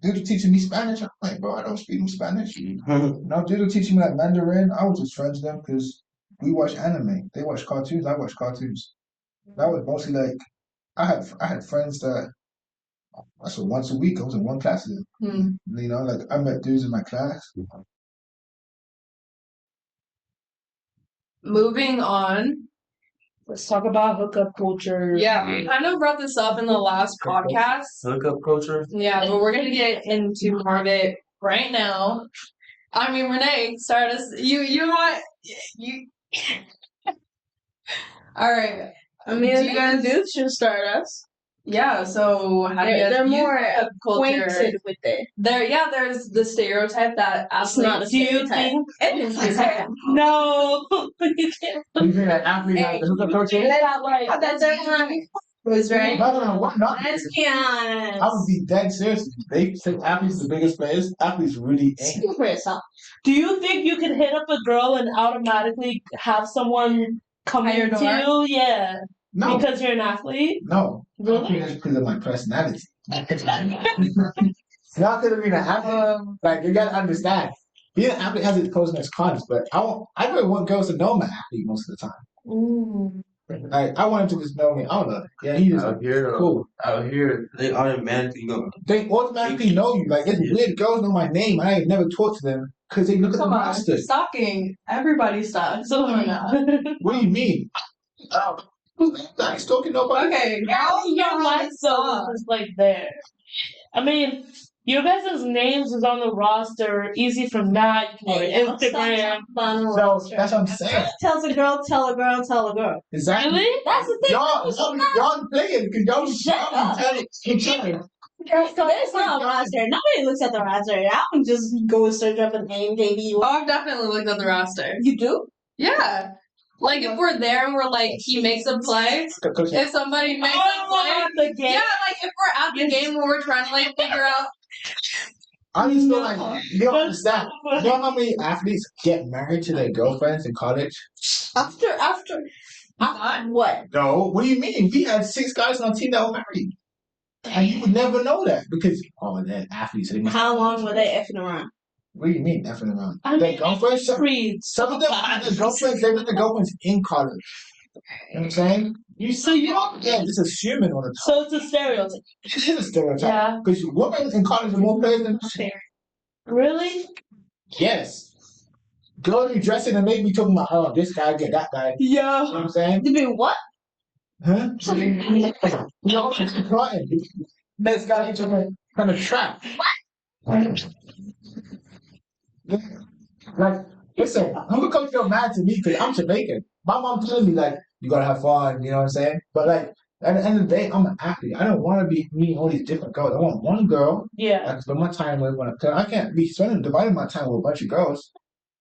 dudes were teaching me Spanish. I'm like, bro, I don't speak no Spanish. No, dudes were teaching me like Mandarin. I was just friends with them because we watch anime. They watch cartoons, I watch cartoons. That was mostly like I had friends that I saw once a week. I was in one class with them. You know, like I met dudes in my class. Moving on. Let's talk about hookup culture. Yeah, we kind of brought this up in the last podcast. Hookup culture. Yeah, but we're gonna get into more of it right now. I mean, Renee, start us. You want you? All right. I mean, do you guys dudes should start us. Yeah. So how do you guys They're view more hookup culture? acquainted with it. There's the stereotype that It's not a athletes. Do you stereotype. think? No, you can't. You think that athlete has the hookup culture? That's right. Who's right? No, why not? Let's be honest. I would be dead serious. They say athletes are the biggest players. Athletes really ain't. Speak for yourself. Do you think you can hit up a girl and automatically have someone come At your into door? you? Yeah. No, Because you're an athlete? no. Really? That's because of my personality. Not because of being an athlete. Like you gotta understand. Being an athlete has its pros and its cons, but I really want girls to know I'm an athlete most of the time. Like I want them to just know me. I don't know. Yeah, he just Out here, cool. Out here, they automatically go. They automatically know you. Like it's weird. Girls know my name. I ain't never talked to them because they look at the Come on, roster. stalking. Everybody stalks. So why not? What do you mean? I ain't stalking nobody. Okay, Your life though is like there. I mean, your guys' names is on the roster. Easy from that. You can go to Instagram. So that's what I'm saying. Tells a girl, tell a girl, tell a girl. Exactly. Really? That's the thing. Y'all playing because y'all Shut up. telling each other. There's not a roster. Nobody looks at the roster. I don't just go search up a name, baby. Oh, I've definitely looked at the roster. You do? Yeah. Like if we're there and we're like he makes a play, if somebody makes a play, the game. yeah, like if we're at the game where we're trying to like figure out. I just feel like you don't understand. You know how many athletes get married to their girlfriends in college? After what? No. What do you mean? We had 6 guys on our team that were married. And you would never know that because they're athletes. So they must. How long were they effing around? What do you mean effing around? I Their mean, girlfriends. Some Of them had their girlfriends. They met their girlfriends in college. You know what I'm saying? You don't just assuming all the time. So it's a stereotype. It is a stereotype. Yeah. Because women in college are more players than men. Really? Yes. Girls be dressing and make me talking about, oh, this guy get that guy. You Yeah. know what I'm saying? You mean what? Huh? No, it's not. Next guy into a kind of trap. What? Like, listen, I'm gonna come feel mad to me because I'm Jamaican. My mom telling me like, you gotta have fun, you know what I'm saying? But like, at the end of the day, I'm an athlete. I don't want to be meeting all these different girls. I want one girl I Yeah. can spend my time with. Cause I can't be dividing my time with a bunch of girls.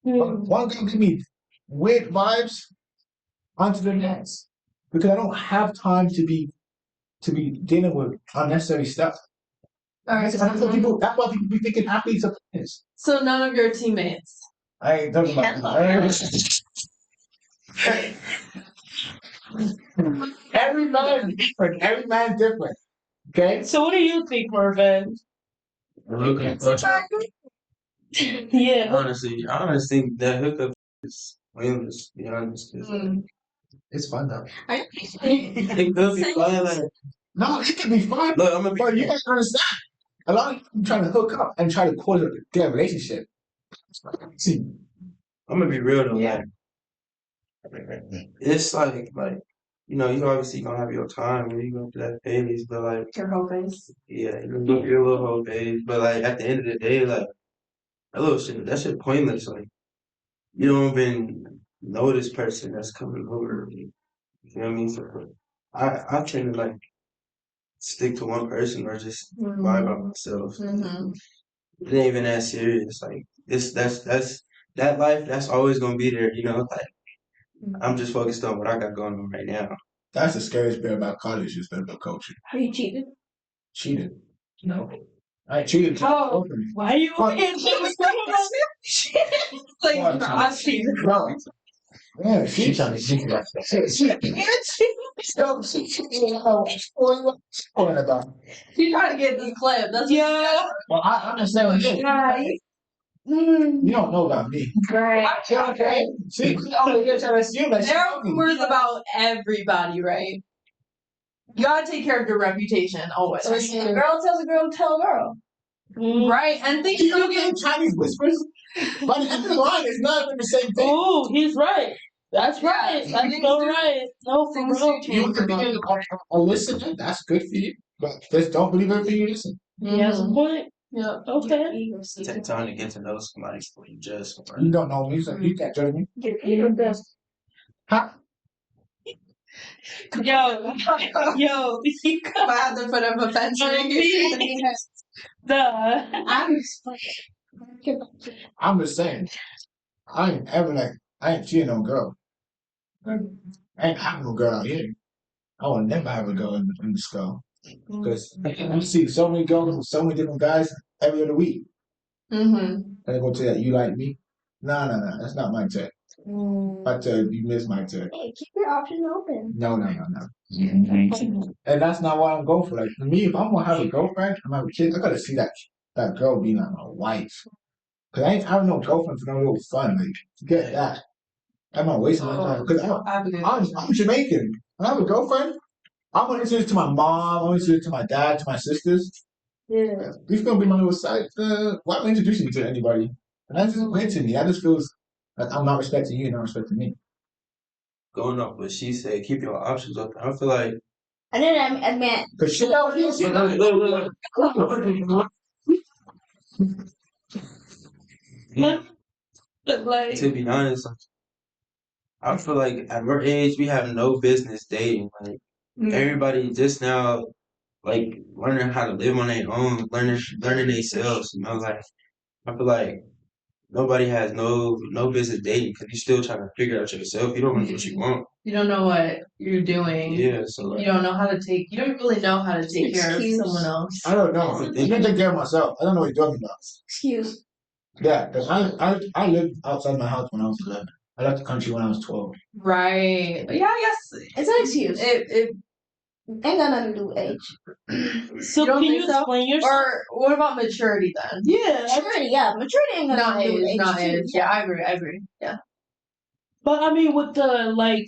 One girl give me weird vibes onto the next because I don't have time to be dealing with unnecessary stuff. All right. That's why people be thinking athletes are players. So none of your teammates. I ain't talking about that. Every man is different. Every man's different. Okay? So what do you think, Mervin? Hookup culture. Yeah. Honestly, I honestly think that hookup is pointless. To be honest, It's fun though. it could be fun. Like, No, it can be fun. look, I'm gonna be. But you have to understand. A lot of people trying to hook up and try to get a relationship. See, I'm gonna be real though. Yeah. Like, it's like you know, you obviously gonna have your time and you gonna do that phase, but like, Your whole face. yeah, you gonna do your little whole phase, but like at the end of the day, like that shit pointless. Like you don't even know this person that's coming over. You know what I mean? So I tend to like stick to one person or just vibe by myself. Mm-hmm. It ain't even that serious. Like that's that life. That's always gonna be there. You know, like I'm just focused on what I got going on right now. That's the scariest bit about college is the culture. Have you cheated? Cheated. No. I ain't cheated. Oh, why are you looking? Like, Well, I cheated. No. Yeah, she's trying to cheat that. About. You trying to get this clip. That's Yeah. Well, I understand what you Right. You don't know about me. Right. Okay. See, you're trying to assume that There are rumors about everybody, right? You gotta take care of your reputation always. Girl tells a girl, tell a girl. Right, and things You still don't get get Chinese whispers. But the end of the line is not even the same thing. Oh, he's right. That's right. Yeah, That's so right. No, for things real. do You change. can be a listener, that's good for you. But just don't believe everything you listen. He has a point. Yeah. Okay. Take time to get to know somebody before you judge You somebody. don't know me, so you can't judge me. Huh? Yo, yo, you I have to put up a fence. I'm just saying, I ain't ever like, I ain't cheating on girl. I ain't having no girl out here. I will never have a girl in the skull. Because I see so many girls with so many different guys every other week. Mm-hmm. And they go tell that you like me. No, that's not my type. I tell you miss my type. Hey, keep your options open. No. And that's not what I'm going for. Like for me, if I'm gonna have a girlfriend, I'm gonna have a kid, I gotta see that girl being like my wife. Cause I ain't having no girlfriend for no little fun. Like forget that. I'm not wasting my time. Cause I'm Jamaican. When I have a girlfriend, I'm gonna introduce to my mom, I'm gonna introduce to my dad, to my sisters. Yeah. These gonna be my little side. Why am I introducing you to anybody? And that's just weird to me. That just feels like I'm not respecting you, you're not respecting me. Going off what she said, keep your options open. I feel like And then I meant. Cause shit out here, But like, to be honest, I feel like at our age we have no business dating. Like everybody just now like learning how to live on their own, learning themselves, you know, like I feel like nobody has no business dating because you're still trying to figure out yourself. You don't know what you want. You don't know what you're doing. Yeah, so like, You don't know how to take. You don't really know how to take care of someone else. I don't know. I can take care of myself. I don't know what you're talking about. Excuse. Yeah, because I lived outside my house when I was 11. I left the country when I was 12. Right. Yeah, I guess It's an excuse. it Ain't got nothing to do with age. so You don't can think you so? explain yourself? Or what about maturity then? Yeah. Maturity, yeah. Maturity ain't got Not nothing to do with age, age. not too. age. Yeah, I agree. Yeah. But I mean, with the like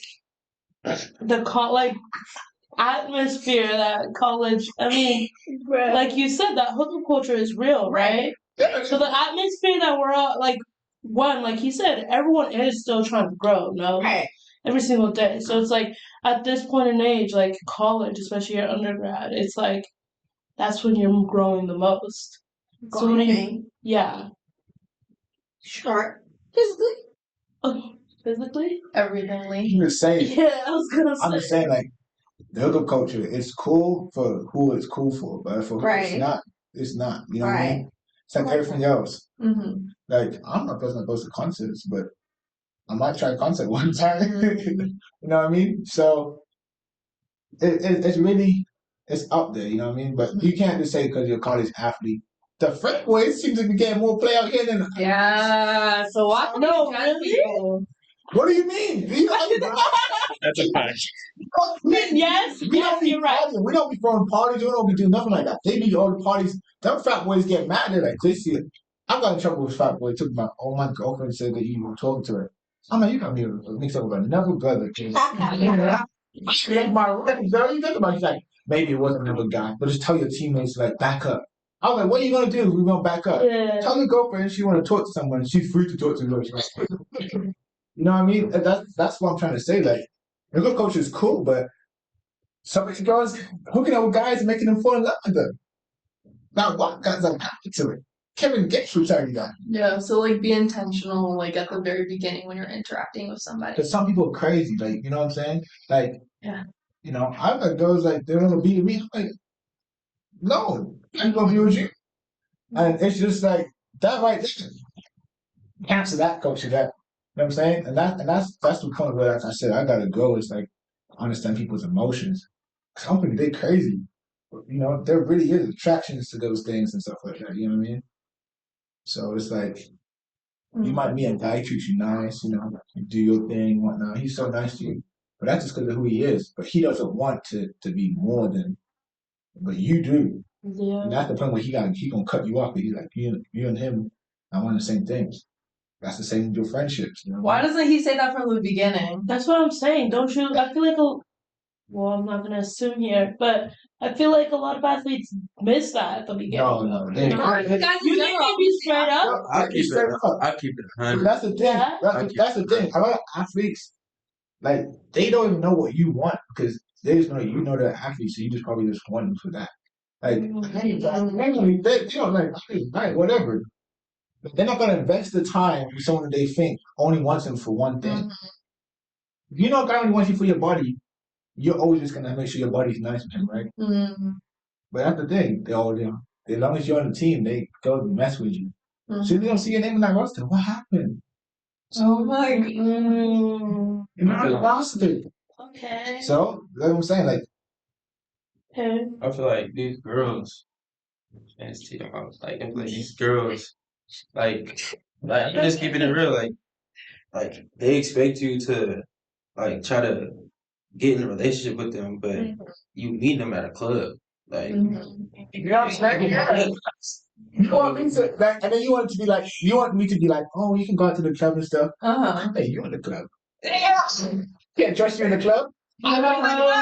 atmosphere that college. I mean, Bruh. like you said, that hookup culture is real, right? So the atmosphere that we're all like, one, like he said, everyone is still trying to grow, no? Right. Every single day. So it's like at this point in age, like college, especially your undergrad, it's like that's when you're growing the most. So what do you? Yeah. Short. Physically. Physically? Everythingly. I'm just saying. Yeah, I was gonna say. I'm just saying, like, the hookup culture, it's cool for who it's cool for, but for who it's not, it's not. You know what I mean? It's like everything else. Mm-hmm. Like, I'm not a person that goes to concerts, but I might try a concert one time. You know what I mean? So, it's really, it's up there, you know what I mean? But you can't just say because you're a college athlete. The frat boys seem to be getting more play out here than. Yeah. So watch No, judge really? people. What do you mean? That's a fact. Yes, you're right. We don't be throwing parties. We don't be doing nothing like that. They be all the parties. Them frat boys get mad. They're like, "Listen, I got in trouble with frat boy. Took my girlfriend said that you were talking to her. I'm like, you come here mix up with another brother. Like my record, girl, you think about it, he's like, maybe it wasn't another guy, but just tell your teammates like back up. I was like, what are you gonna do? We gonna back up. Yeah. Tell your girlfriend she wanna talk to someone, she's free to talk to her. You know what I mean? That's what I'm trying to say. Like, The good coach is cool, but some of these girls hooking up with guys and making them fall in love with them. Now, what guys are happening to it? Kevin Gates will tell you that. Yeah, so like be intentional, like at the very beginning when you're interacting with somebody. Because some people are crazy, like, you know what I'm saying? Like, Yeah. you know, I've had girls like, they want to be with me. I'm like, no, I ain't gonna be with you. And it's just like, that right there. Cancel that, coach, that. You know what I'm saying? And that's the point where, like I said, I gotta go. It's like, understand people's emotions. Some people, they crazy. You know, there really is attractions to those things and stuff like that. You know what I mean? So it's like, you might meet a guy, treats you nice, you know, you do your thing, whatnot. He's so nice to you. But that's just because of who he is. But he doesn't want to be more than, but you do. Yeah. And that's the point where he gonna cut you off. But he's like, you and him, I want the same things. That's the same with your friendships. You know? Why doesn't he say that from the beginning? That's what I'm saying. Don't you? I feel like well, I'm not gonna assume here, but I feel like a lot of athletes miss that at the beginning. No. Guys in You general, need to be straight up. I keep it 100. That's the thing. Yeah. That's the thing. A lot of athletes, like, they don't even know what you want because they just know you know they're athletes, so you just probably just want them for that. Like, they don't like, right, whatever. They're not gonna invest the time with someone that they think only wants them for one thing. If you know a guy only wants you for your body, you're always just gonna make sure your body's nice with him, right? But that's the thing. They all, you know, as long as you're on the team, they go mess with you. So they don't see your name in that roster. What happened? Oh my god. You're not on the roster. Okay. So that's what I'm saying. Like, Okay. I feel like these girls, and it's to your house, like I feel like these girls, like I'm just keeping it real, like they expect you to like try to get in a relationship with them, but you meet them at a club, like you know what I'm saying? Yeah. You want me to, like, and then you want it to be like, you want me to be like, oh, you can go out to the club and stuff. Hey, you're in the club. Can't trust you in the club. I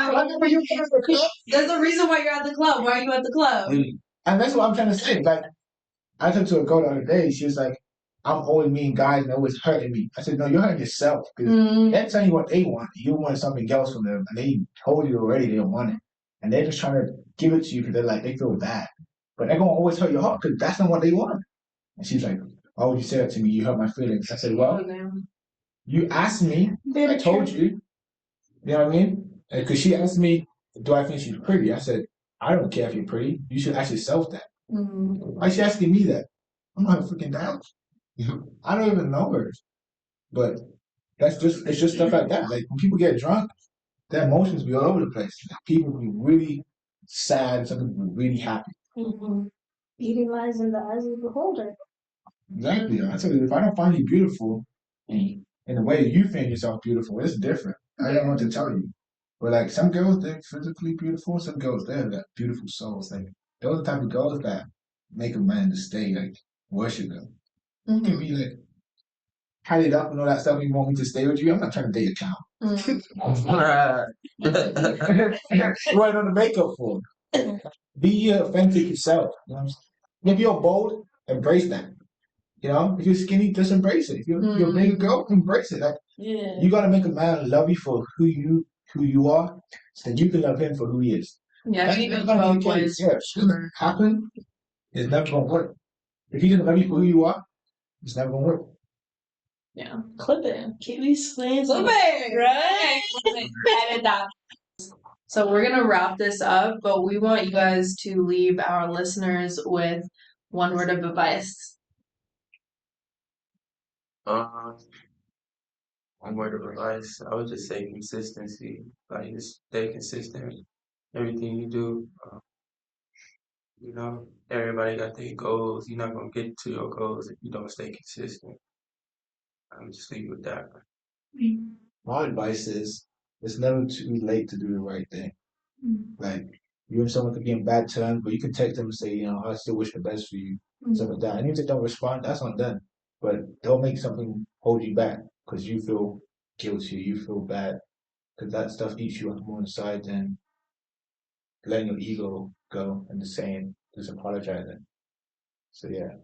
remember you came in the club. There's a reason why you're at the club. Why are you at the club? And that's what I'm trying to say. Like, I talked to a girl the other day. She was like, I'm always meeting guys and they're always hurting me. I said, no, you're hurting yourself. Because they're telling you what they want. You want something else from them. And they told you already they don't want it. And they're just trying to give it to you because they're like, they feel bad. But they're going to always hurt your heart because that's not what they want. And she's like, why would you say that to me? You hurt my feelings. I said, well, you asked me. I told you. You know what I mean? Because she asked me, do I think she's pretty? I said, I don't care if you're pretty. You should ask yourself that. Why is she asking me that? I'm not freaking down. I don't even know her. But it's just stuff like that. Like when people get drunk, their emotions be all over the place. People be really sad, some people be really happy. Beauty lies in the eyes of the beholder. Exactly. I tell you, if I don't find you beautiful in the way you find yourself beautiful, it's different. I don't know what to tell you. But like some girls, they're physically beautiful. Some girls, they have that beautiful souls. Like those are the type of girls that make a man to stay, like worship them. You can be like tied up and all that stuff. You want me to stay with you? I'm not trying to date a child. What on the makeup for? Be your authentic yourself. You know what I'm saying? If you're bold, embrace that. You know, if you're skinny, just embrace it. If you're a bigger girl, embrace it. Like, you gotta make a man love you for who you are, so that you can love him for who he is. Yeah, That's you need never gonna both be the ways. case. Yeah, it's gonna happen. It's never gonna work. If he doesn't love you for who you are, it's never gonna work. Yeah. Clip it. Keep these slants. Clip it! Right? Edit that. So we're gonna wrap this up, but we want you guys to leave our listeners with one word of advice. One word of advice, I would just say consistency. Like just stay consistent. Everything you do, you know, everybody got their goals. You're not gonna get to your goals if you don't stay consistent. I'm just leave it with that. My advice is it's never too late to do the right thing. Like you and someone could be in bad terms, but you can text them and say, you know, I still wish the best for you. Stuff like that. And if they don't respond, that's on them. But don't make something hold you back because you feel guilty, you feel bad. Because that stuff eats you up more inside than letting your ego go and just saying, just apologizing. So yeah.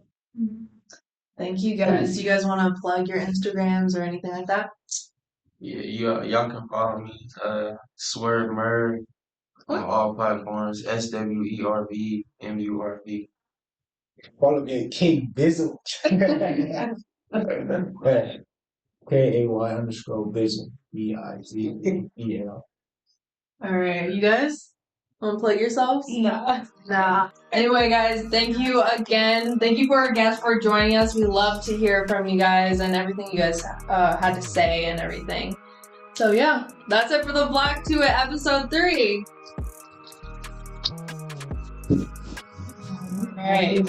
Thank you guys. Do you guys want to plug your Instagrams or anything like that? Yeah, y'all can follow me. Swerve Murr on all platforms. SWERVMURV. Follow me at King Bizzle. KAY_Bizzle. BIZEL. All right, you guys want to plug yourselves? Nah. Nah. Anyway, guys, thank you again. Thank you for our guests for joining us. We love to hear from you guys and everything you guys had to say and everything. So yeah, that's it for the Black 2 at episode 3. All right.